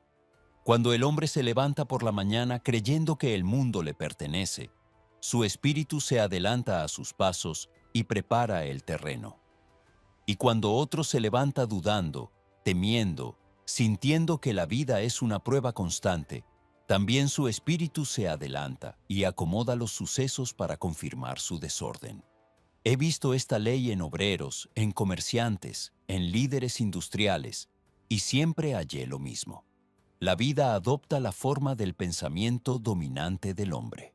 Cuando el hombre se levanta por la mañana creyendo que el mundo le pertenece, su espíritu se adelanta a sus pasos y prepara el terreno. Y cuando otro se levanta dudando, temiendo, sintiendo que la vida es una prueba constante, también su espíritu se adelanta y acomoda los sucesos para confirmar su desorden. He visto esta ley en obreros, en comerciantes, en líderes industriales, y siempre hallé lo mismo. La vida adopta la forma del pensamiento dominante del hombre.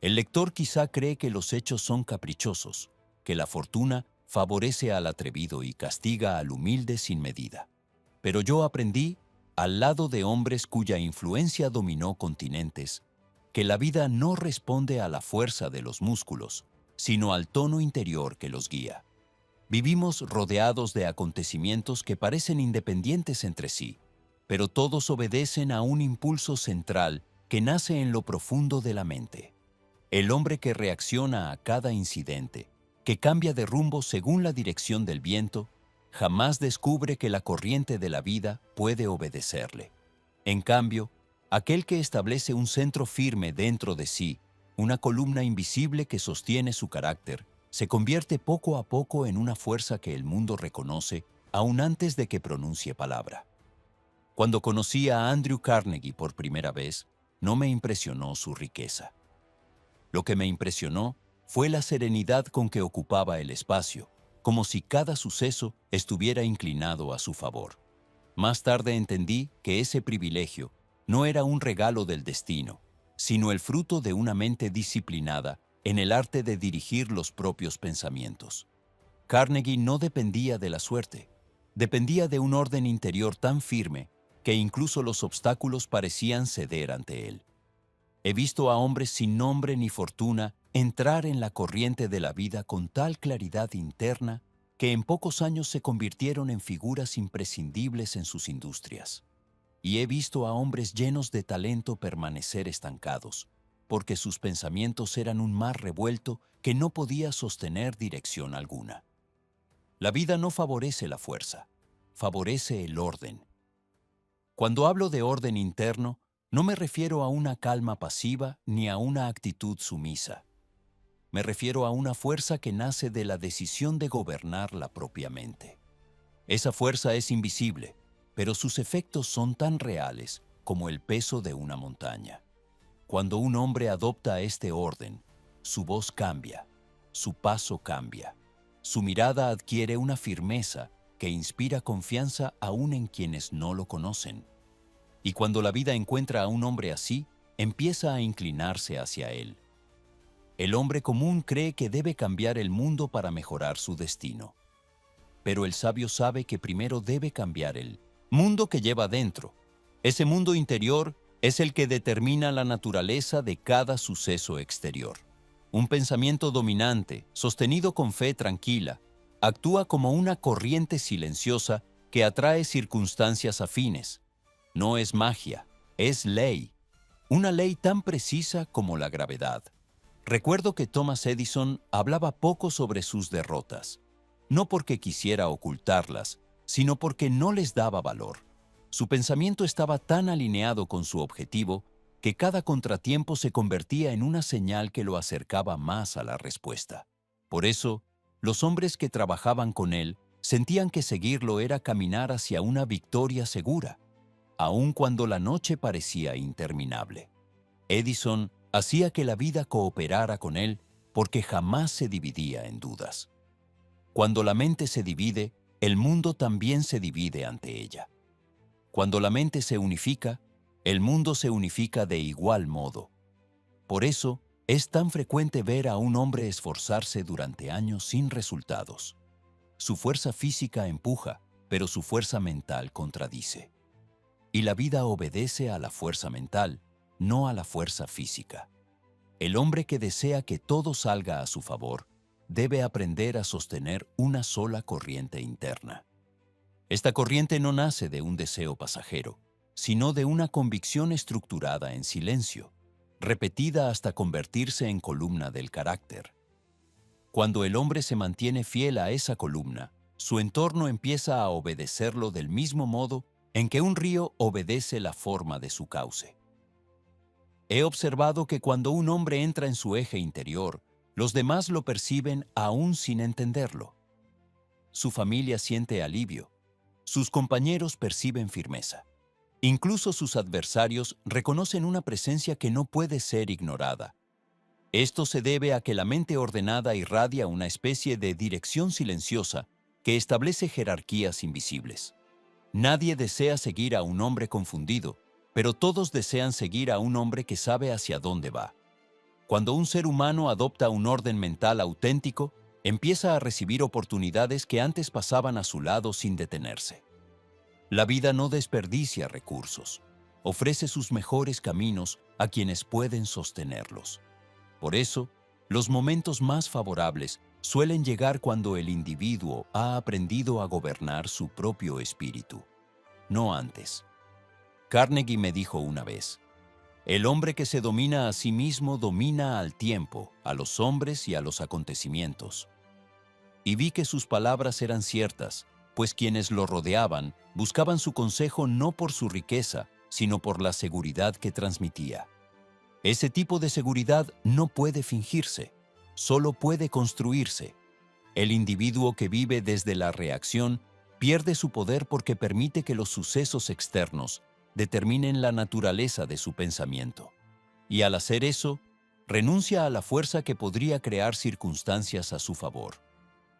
El lector quizá cree que los hechos son caprichosos, que la fortuna favorece al atrevido y castiga al humilde sin medida. Pero yo aprendí, al lado de hombres cuya influencia dominó continentes, que la vida no responde a la fuerza de los músculos, sino al tono interior que los guía. Vivimos rodeados de acontecimientos que parecen independientes entre sí, pero todos obedecen a un impulso central que nace en lo profundo de la mente. El hombre que reacciona a cada incidente, que cambia de rumbo según la dirección del viento, jamás descubre que la corriente de la vida puede obedecerle. En cambio, aquel que establece un centro firme dentro de sí, una columna invisible que sostiene su carácter, se convierte poco a poco en una fuerza que el mundo reconoce aún antes de que pronuncie palabra. Cuando conocí a Andrew Carnegie por primera vez, no me impresionó su riqueza. Lo que me impresionó fue la serenidad con que ocupaba el espacio, como si cada suceso estuviera inclinado a su favor. Más tarde entendí que ese privilegio no era un regalo del destino, sino el fruto de una mente disciplinada en el arte de dirigir los propios pensamientos. Carnegie no dependía de la suerte, dependía de un orden interior tan firme que incluso los obstáculos parecían ceder ante él. He visto a hombres sin nombre ni fortuna entrar en la corriente de la vida con tal claridad interna que en pocos años se convirtieron en figuras imprescindibles en sus industrias. Y he visto a hombres llenos de talento permanecer estancados, porque sus pensamientos eran un mar revuelto que no podía sostener dirección alguna. La vida no favorece la fuerza, favorece el orden. Cuando hablo de orden interno, no me refiero a una calma pasiva ni a una actitud sumisa. Me refiero a una fuerza que nace de la decisión de gobernar la propia mente. Esa fuerza es invisible, pero sus efectos son tan reales como el peso de una montaña. Cuando un hombre adopta este orden, su voz cambia, su paso cambia, su mirada adquiere una firmeza que inspira confianza aún en quienes no lo conocen. Y cuando la vida encuentra a un hombre así, empieza a inclinarse hacia él. El hombre común cree que debe cambiar el mundo para mejorar su destino. Pero el sabio sabe que primero debe cambiar el mundo que lleva dentro. Ese mundo interior es el que determina la naturaleza de cada suceso exterior. Un pensamiento dominante, sostenido con fe tranquila, actúa como una corriente silenciosa que atrae circunstancias afines. No es magia, es ley. Una ley tan precisa como la gravedad. Recuerdo que Thomas Edison hablaba poco sobre sus derrotas, no porque quisiera ocultarlas, sino porque no les daba valor. Su pensamiento estaba tan alineado con su objetivo que cada contratiempo se convertía en una señal que lo acercaba más a la respuesta. Por eso, los hombres que trabajaban con él sentían que seguirlo era caminar hacia una victoria segura, aun cuando la noche parecía interminable. Edison hacía que la vida cooperara con él porque jamás se dividía en dudas. Cuando la mente se divide, el mundo también se divide ante ella. Cuando la mente se unifica, el mundo se unifica de igual modo. Por eso, es tan frecuente ver a un hombre esforzarse durante años sin resultados. Su fuerza física empuja, pero su fuerza mental contradice. Y la vida obedece a la fuerza mental, no a la fuerza física. El hombre que desea que todo salga a su favor debe aprender a sostener una sola corriente interna. Esta corriente no nace de un deseo pasajero, sino de una convicción estructurada en silencio, repetida hasta convertirse en columna del carácter. Cuando el hombre se mantiene fiel a esa columna, su entorno empieza a obedecerlo del mismo modo en que un río obedece la forma de su cauce. He observado que cuando un hombre entra en su eje interior, los demás lo perciben aún sin entenderlo. su familia siente alivio. Sus compañeros perciben firmeza. Incluso sus adversarios reconocen una presencia que no puede ser ignorada. Esto se debe a que la mente ordenada irradia una especie de dirección silenciosa que establece jerarquías invisibles. Nadie desea seguir a un hombre confundido, pero todos desean seguir a un hombre que sabe hacia dónde va. Cuando un ser humano adopta un orden mental auténtico, empieza a recibir oportunidades que antes pasaban a su lado sin detenerse. La vida no desperdicia recursos, ofrece sus mejores caminos a quienes pueden sostenerlos. Por eso, los momentos más favorables suelen llegar cuando el individuo ha aprendido a gobernar su propio espíritu, no antes. Carnegie me dijo una vez: el hombre que se domina a sí mismo domina al tiempo, a los hombres y a los acontecimientos. Y vi que sus palabras eran ciertas, pues quienes lo rodeaban buscaban su consejo no por su riqueza, sino por la seguridad que transmitía. Ese tipo de seguridad no puede fingirse, solo puede construirse. El individuo que vive desde la reacción pierde su poder porque permite que los sucesos externos determinen la naturaleza de su pensamiento. Y al hacer eso, renuncia a la fuerza que podría crear circunstancias a su favor.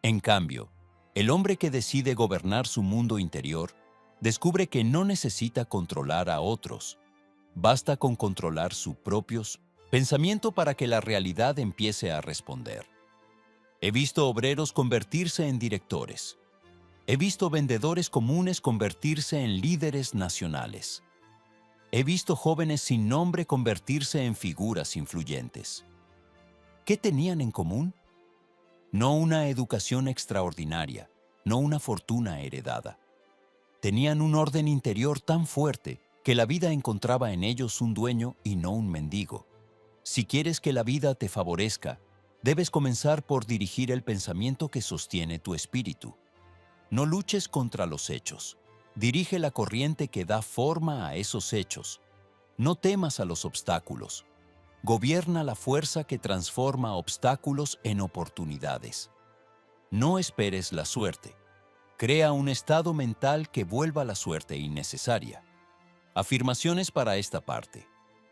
En cambio, el hombre que decide gobernar su mundo interior descubre que no necesita controlar a otros. Basta con controlar su propio pensamiento para que la realidad empiece a responder. He visto obreros convertirse en directores. He visto vendedores comunes convertirse en líderes nacionales. He visto jóvenes sin nombre convertirse en figuras influyentes. ¿Qué tenían en común? No una educación extraordinaria, no una fortuna heredada. Tenían un orden interior tan fuerte que la vida encontraba en ellos un dueño y no un mendigo. Si quieres que la vida te favorezca, debes comenzar por dirigir el pensamiento que sostiene tu espíritu. No luches contra los hechos. Dirige la corriente que da forma a esos hechos. No temas a los obstáculos. Gobierna la fuerza que transforma obstáculos en oportunidades. No esperes la suerte. Crea un estado mental que vuelva la suerte innecesaria. Afirmaciones para esta parte.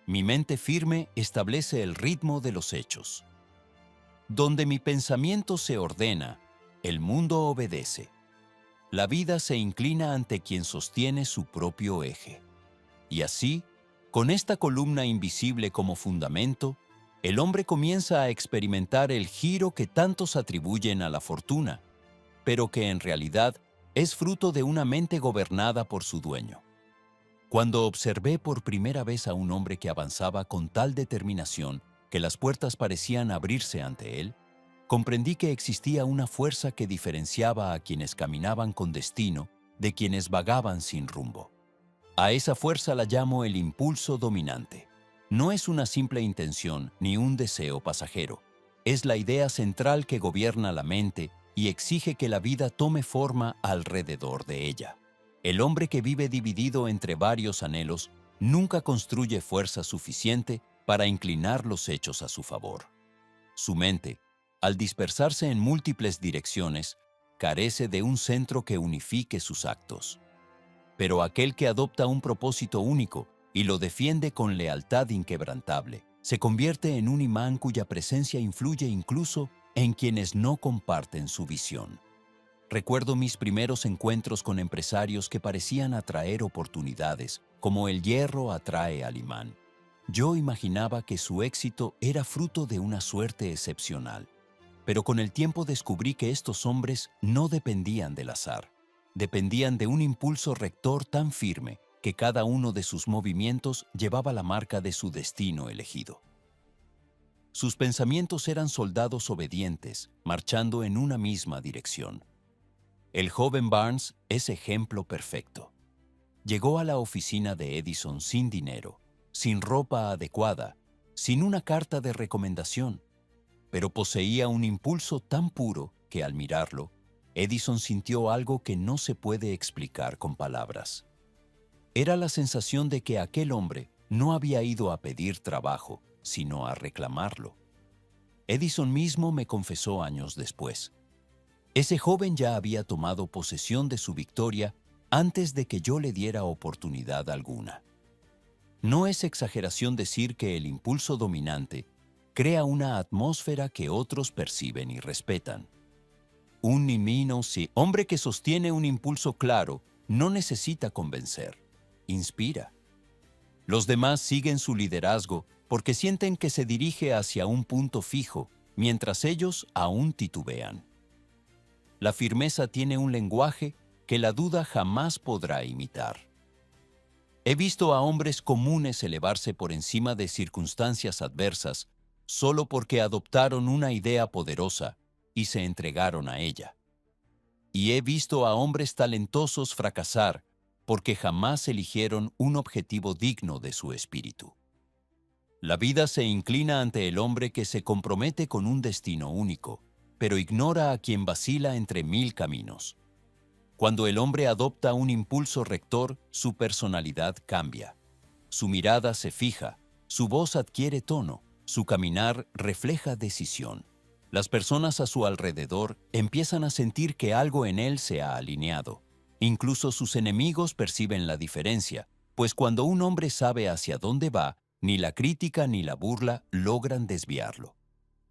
Mi mente firme establece el ritmo de los hechos. Donde mi pensamiento se ordena, el mundo obedece. La vida se inclina ante quien sostiene su propio eje. Y así, con esta columna invisible como fundamento, el hombre comienza a experimentar el giro que tantos atribuyen a la fortuna, pero que en realidad es fruto de una mente gobernada por su dueño. Cuando observé por primera vez a un hombre que avanzaba con tal determinación que las puertas parecían abrirse ante él, comprendí que existía una fuerza que diferenciaba a quienes caminaban con destino de quienes vagaban sin rumbo. A esa fuerza la llamo el impulso dominante. No es una simple intención ni un deseo pasajero. Es la idea central que gobierna la mente y exige que la vida tome forma alrededor de ella. El hombre que vive dividido entre varios anhelos nunca construye fuerza suficiente para inclinar los hechos a su favor. Su mente, al dispersarse en múltiples direcciones, carece de un centro que unifique sus actos. Pero aquel que adopta un propósito único y lo defiende con lealtad inquebrantable, se convierte en un imán cuya presencia influye incluso en quienes no comparten su visión. Recuerdo mis primeros encuentros con empresarios que parecían atraer oportunidades, como el hierro atrae al imán. Yo imaginaba que su éxito era fruto de una suerte excepcional, pero con el tiempo descubrí que estos hombres no dependían del azar. Dependían de un impulso rector tan firme que cada uno de sus movimientos llevaba la marca de su destino elegido. Sus pensamientos eran soldados obedientes, marchando en una misma dirección. El joven Barnes es ejemplo perfecto. Llegó a la oficina de Edison sin dinero, sin ropa adecuada, sin una carta de recomendación, pero poseía un impulso tan puro que al mirarlo, Edison sintió algo que no se puede explicar con palabras. Era la sensación de que aquel hombre no había ido a pedir trabajo, sino a reclamarlo. Edison mismo me confesó años después: Ese joven ya había tomado posesión de su victoria antes de que yo le diera oportunidad alguna. No es exageración decir que el impulso dominante crea una atmósfera que otros perciben y respetan. Un nimino, sí, hombre que sostiene un impulso claro, no necesita convencer, inspira. Los demás siguen su liderazgo porque sienten que se dirige hacia un punto fijo, mientras ellos aún titubean. La firmeza tiene un lenguaje que la duda jamás podrá imitar. He visto a hombres comunes elevarse por encima de circunstancias adversas solo porque adoptaron una idea poderosa y se entregaron a ella. Y he visto a hombres talentosos fracasar porque jamás eligieron un objetivo digno de su espíritu. La vida se inclina ante el hombre que se compromete con un destino único, pero ignora a quien vacila entre mil caminos. Cuando el hombre adopta un impulso rector, su personalidad cambia. Su mirada se fija, su voz adquiere tono, su caminar refleja decisión. Las personas a su alrededor empiezan a sentir que algo en él se ha alineado. Incluso sus enemigos perciben la diferencia, pues cuando un hombre sabe hacia dónde va, ni la crítica ni la burla logran desviarlo.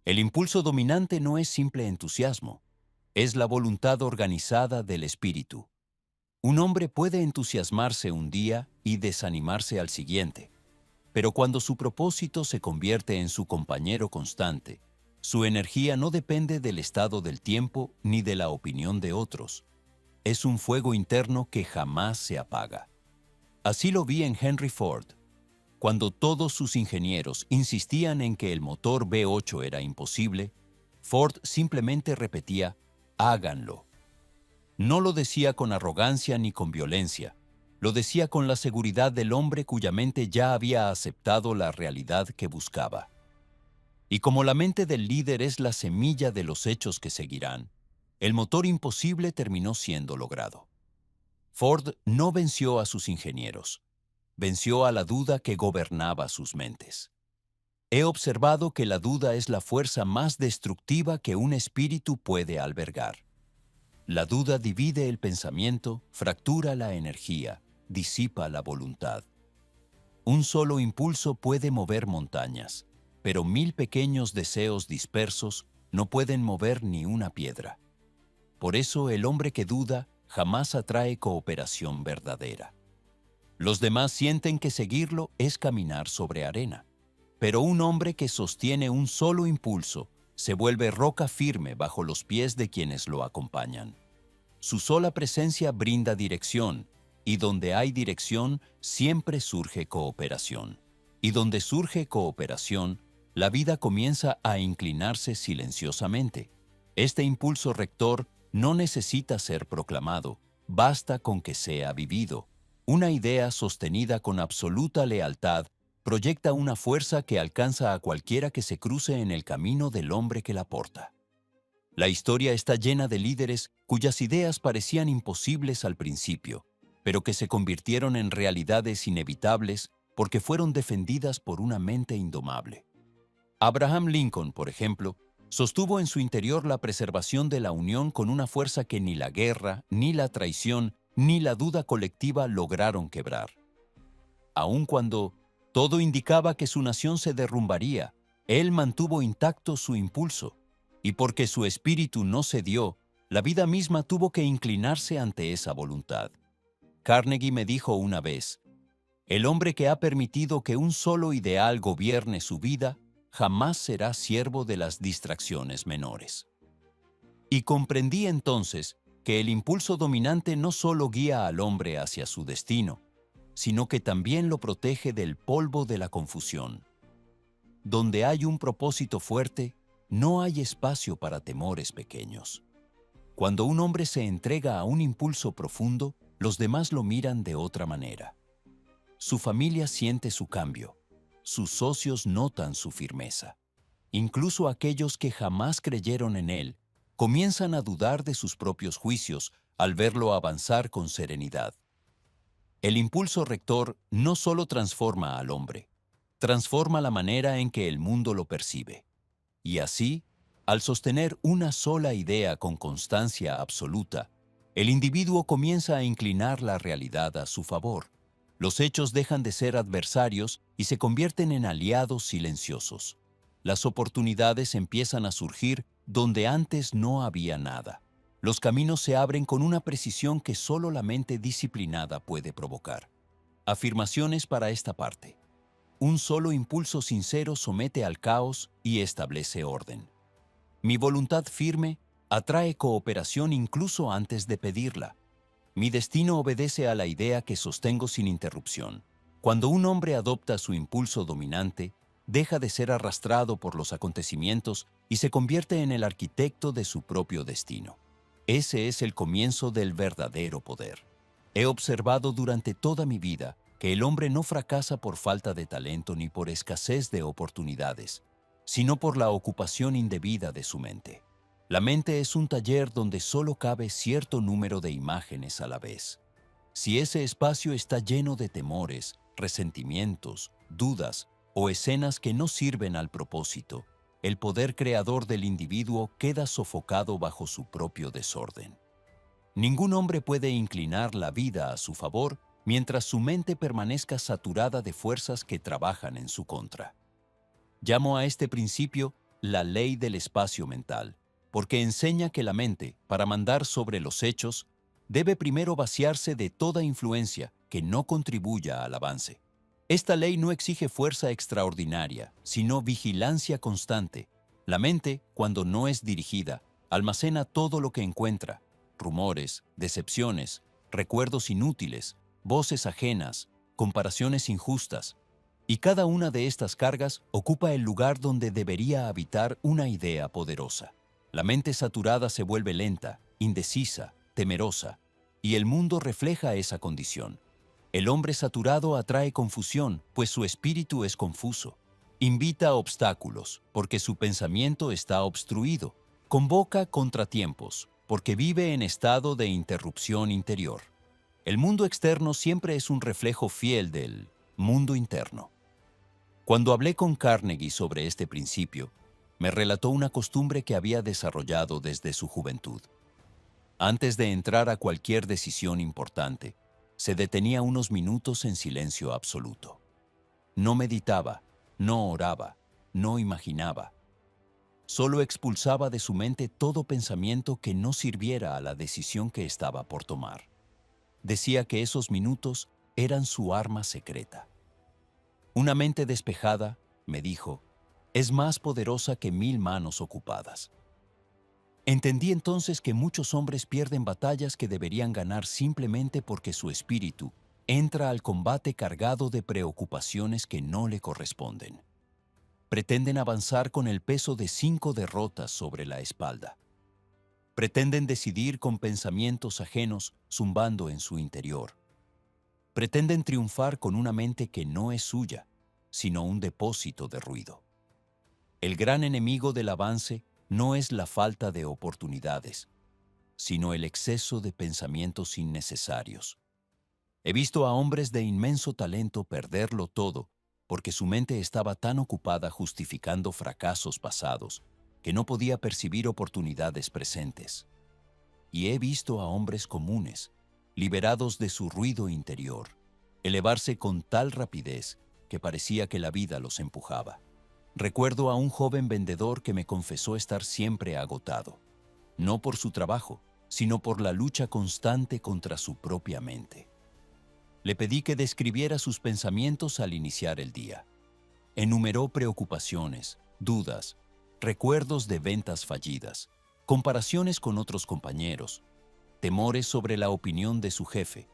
El impulso dominante no es simple entusiasmo, es la voluntad organizada del espíritu. Un hombre puede entusiasmarse un día y desanimarse al siguiente, pero cuando su propósito se convierte en su compañero constante, su energía no depende del estado del tiempo ni de la opinión de otros. Es un fuego interno que jamás se apaga. Así lo vi en Henry Ford. Cuando todos sus ingenieros insistían en que el motor V8 era imposible, Ford simplemente repetía, háganlo. No lo decía con arrogancia ni con violencia, lo decía con la seguridad del hombre cuya mente ya había aceptado la realidad que buscaba. Y como la mente del líder es la semilla de los hechos que seguirán, el motor imposible terminó siendo logrado. Ford no venció a sus ingenieros, venció a la duda que gobernaba sus mentes. He observado que la duda es la fuerza más destructiva que un espíritu puede albergar. La duda divide el pensamiento, fractura la energía, disipa la voluntad. Un solo impulso puede mover montañas, pero 1000 pequeños deseos dispersos no pueden mover ni una piedra. Por eso el hombre que duda jamás atrae cooperación verdadera. Los demás sienten que seguirlo es caminar sobre arena, pero un hombre que sostiene un solo impulso se vuelve roca firme bajo los pies de quienes lo acompañan. Su sola presencia brinda dirección, y donde hay dirección siempre surge cooperación. Y donde surge cooperación, la vida comienza a inclinarse silenciosamente. Este impulso rector no necesita ser proclamado, basta con que sea vivido. Una idea sostenida con absoluta lealtad proyecta una fuerza que alcanza a cualquiera que se cruce en el camino del hombre que la porta. La historia está llena de líderes cuyas ideas parecían imposibles al principio, pero que se convirtieron en realidades inevitables porque fueron defendidas por una mente indomable. Abraham Lincoln, por ejemplo, sostuvo en su interior la preservación de la Unión con una fuerza que ni la guerra, ni la traición, ni la duda colectiva lograron quebrar. Aun cuando todo indicaba que su nación se derrumbaría, él mantuvo intacto su impulso, y porque su espíritu no cedió, la vida misma tuvo que inclinarse ante esa voluntad. Carnegie me dijo una vez, el hombre que ha permitido que un solo ideal gobierne su vida, jamás será siervo de las distracciones menores. Y comprendí entonces que el impulso dominante no solo guía al hombre hacia su destino, sino que también lo protege del polvo de la confusión. Donde hay un propósito fuerte, no hay espacio para temores pequeños. Cuando un hombre se entrega a un impulso profundo, los demás lo miran de otra manera. Su familia siente su cambio, sus socios notan su firmeza. Incluso aquellos que jamás creyeron en él, comienzan a dudar de sus propios juicios al verlo avanzar con serenidad. El impulso rector no solo transforma al hombre, transforma la manera en que el mundo lo percibe. Y así, Al sostener una sola idea con constancia absoluta, el individuo comienza a inclinar la realidad a su favor. Los hechos dejan de ser adversarios y se convierten en aliados silenciosos. Las oportunidades empiezan a surgir donde antes no había nada. Los caminos se abren con una precisión que solo la mente disciplinada puede provocar. Afirmaciones para esta parte. Un solo impulso sincero somete al caos y establece orden. Mi voluntad firme atrae cooperación incluso antes de pedirla. Mi destino obedece a la idea que sostengo sin interrupción. Cuando un hombre adopta su impulso dominante, deja de ser arrastrado por los acontecimientos y se convierte en el arquitecto de su propio destino. Ese es el comienzo del verdadero poder. He observado durante toda mi vida que el hombre no fracasa por falta de talento ni por escasez de oportunidades, sino por la ocupación indebida de su mente. La mente es un taller donde solo cabe cierto número de imágenes a la vez. Si ese espacio está lleno de temores, resentimientos, dudas o escenas que no sirven al propósito, el poder creador del individuo queda sofocado bajo su propio desorden. Ningún hombre puede inclinar la vida a su favor mientras su mente permanezca saturada de fuerzas que trabajan en su contra. Llamo a este principio la ley del espacio mental, porque enseña que la mente, para mandar sobre los hechos, debe primero vaciarse de toda influencia que no contribuya al avance. Esta ley no exige fuerza extraordinaria, sino vigilancia constante. La mente, cuando no es dirigida, almacena todo lo que encuentra: rumores, decepciones, recuerdos inútiles, voces ajenas, comparaciones injustas. Y cada una de estas cargas ocupa el lugar donde debería habitar una idea poderosa. La mente saturada se vuelve lenta, indecisa, temerosa, y el mundo refleja esa condición. El hombre saturado atrae confusión, pues su espíritu es confuso. Invita obstáculos, porque su pensamiento está obstruido. Convoca contratiempos, porque vive en estado de interrupción interior. El mundo externo siempre es un reflejo fiel del mundo interno. Cuando hablé con Carnegie sobre este principio, me relató una costumbre que había desarrollado desde su juventud. Antes de entrar a cualquier decisión importante, se detenía unos minutos en silencio absoluto. No meditaba, no oraba, no imaginaba. Solo expulsaba de su mente todo pensamiento que no sirviera a la decisión que estaba por tomar. Decía que esos minutos eran su arma secreta. Una mente despejada, me dijo, es más poderosa que 1000 manos ocupadas. Entendí entonces que muchos hombres pierden batallas que deberían ganar simplemente porque su espíritu entra al combate cargado de preocupaciones que no le corresponden. Pretenden avanzar con el peso de 5 derrotas sobre la espalda. Pretenden decidir con pensamientos ajenos zumbando en su interior. Pretenden triunfar con una mente que no es suya, sino un depósito de ruido. El gran enemigo del avance no es la falta de oportunidades, sino el exceso de pensamientos innecesarios. He visto a hombres de inmenso talento perderlo todo porque su mente estaba tan ocupada justificando fracasos pasados que no podía percibir oportunidades presentes. Y he visto a hombres comunes, liberados de su ruido interior, elevarse con tal rapidez que parecía que la vida los empujaba. Recuerdo a un joven vendedor que me confesó estar siempre agotado, no por su trabajo, sino por la lucha constante contra su propia mente. Le pedí que describiera sus pensamientos al iniciar el día. Enumeró preocupaciones, dudas, recuerdos de ventas fallidas, comparaciones con otros compañeros, temores sobre la opinión de su jefe.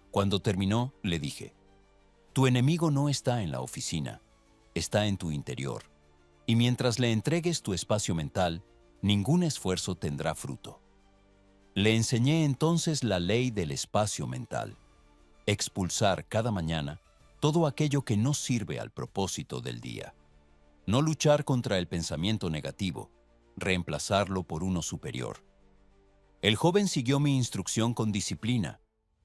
Cuando terminó, le dije, tu enemigo no está en la oficina, está en tu interior, y mientras le entregues tu espacio mental, ningún esfuerzo tendrá fruto. Le enseñé entonces la ley del espacio mental: expulsar cada mañana todo aquello que no sirve al propósito del día. No luchar contra el pensamiento negativo, reemplazarlo por uno superior. El joven siguió mi instrucción con disciplina.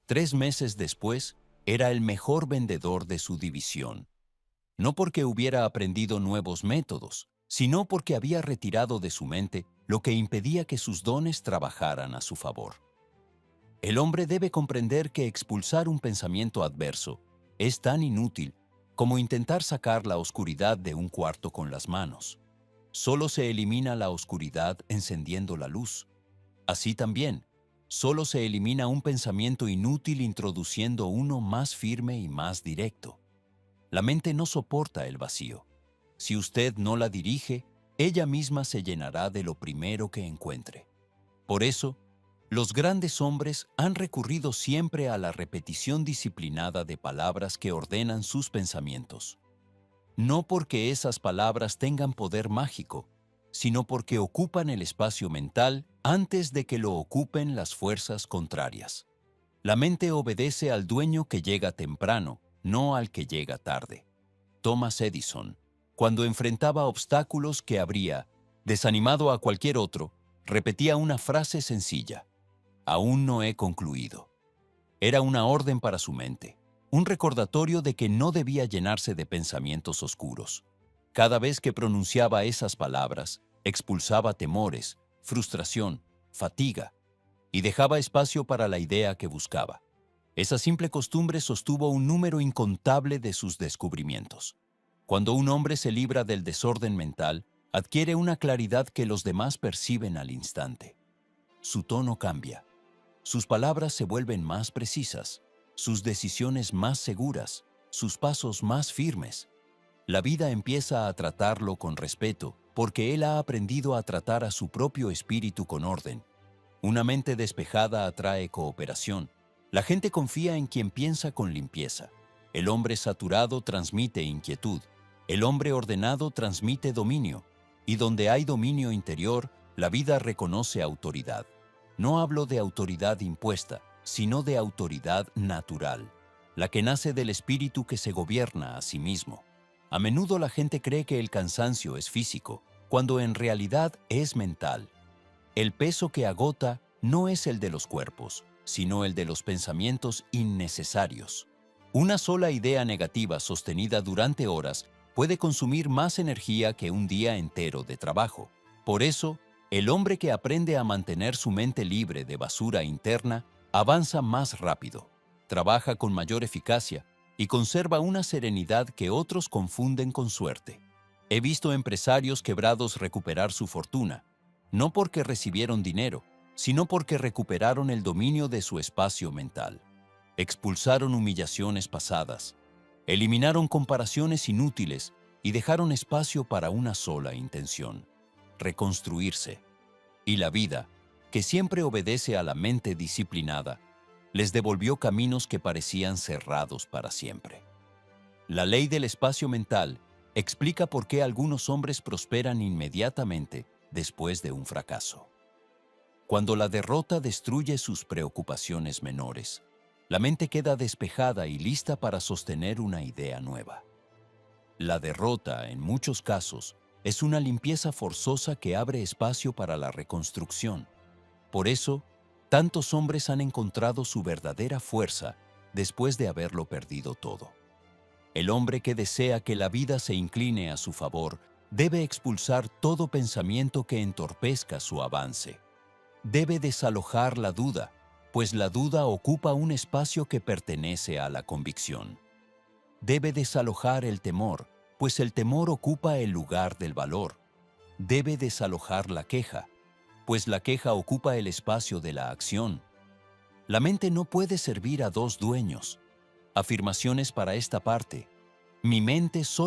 3 meses después, era el mejor vendedor de su división. No porque hubiera aprendido nuevos métodos, sino porque había retirado de su mente lo que impedía que sus dones trabajaran a su favor. El hombre debe comprender que expulsar un pensamiento adverso es tan inútil como intentar sacar la oscuridad de un cuarto con las manos. Solo se elimina la oscuridad encendiendo la luz. Así también, solo se elimina un pensamiento inútil introduciendo uno más firme y más directo. La mente no soporta el vacío. Si usted no la dirige, ella misma se llenará de lo primero que encuentre. Por eso, los grandes hombres han recurrido siempre a la repetición disciplinada de palabras que ordenan sus pensamientos. No porque esas palabras tengan poder mágico, sino porque ocupan el espacio mental antes de que lo ocupen las fuerzas contrarias. La mente obedece al dueño que llega temprano, no al que llega tarde. Thomas Edison, cuando enfrentaba obstáculos que habría desanimado a cualquier otro, repetía una frase sencilla: aún no he concluido. Era una orden para su mente, un recordatorio de que no debía llenarse de pensamientos oscuros. Cada vez que pronunciaba esas palabras, expulsaba temores, frustración, fatiga, y dejaba espacio para la idea que buscaba. Esa simple costumbre sostuvo un número incontable de sus descubrimientos. Cuando un hombre se libra del desorden mental, adquiere una claridad que los demás perciben al instante. Su tono cambia. Sus palabras se vuelven más precisas, sus decisiones más seguras, sus pasos más firmes. La vida empieza a tratarlo con respeto, porque él ha aprendido a tratar a su propio espíritu con orden. Una mente despejada atrae cooperación. La gente confía en quien piensa con limpieza. El hombre saturado transmite inquietud. El hombre ordenado transmite dominio. Y donde hay dominio interior, la vida reconoce autoridad. No hablo de autoridad impuesta, sino de autoridad natural, la que nace del espíritu que se gobierna a sí mismo. A menudo la gente cree que el cansancio es físico, cuando en realidad es mental. El peso que agota no es el de los cuerpos, sino el de los pensamientos innecesarios. Una sola idea negativa sostenida durante horas puede consumir más energía que un día entero de trabajo. Por eso, el hombre que aprende a mantener su mente libre de basura interna avanza más rápido, trabaja con mayor eficacia y conserva una serenidad que otros confunden con suerte. He visto empresarios quebrados recuperar su fortuna, no porque recibieron dinero, sino porque recuperaron el dominio de su espacio mental. Expulsaron humillaciones pasadas, eliminaron comparaciones inútiles y dejaron espacio para una sola intención: reconstruirse. Y la vida, que siempre obedece a la mente disciplinada, les devolvió caminos que parecían cerrados para siempre. La ley del espacio mental explica por qué algunos hombres prosperan inmediatamente después de un fracaso. Cuando la derrota destruye sus preocupaciones menores, la mente queda despejada y lista para sostener una idea nueva. La derrota, en muchos casos, es una limpieza forzosa que abre espacio para la reconstrucción. Por eso, tantos hombres han encontrado su verdadera fuerza después de haberlo perdido todo. El hombre que desea que la vida se incline a su favor debe expulsar todo pensamiento que entorpezca su avance. Debe desalojar la duda, pues la duda ocupa un espacio que pertenece a la convicción. Debe desalojar el temor, pues el temor ocupa el lugar del valor. Debe desalojar la queja, pues la queja ocupa el espacio de la acción. La mente no puede servir a dos dueños. Afirmaciones para esta parte. Mi mente solo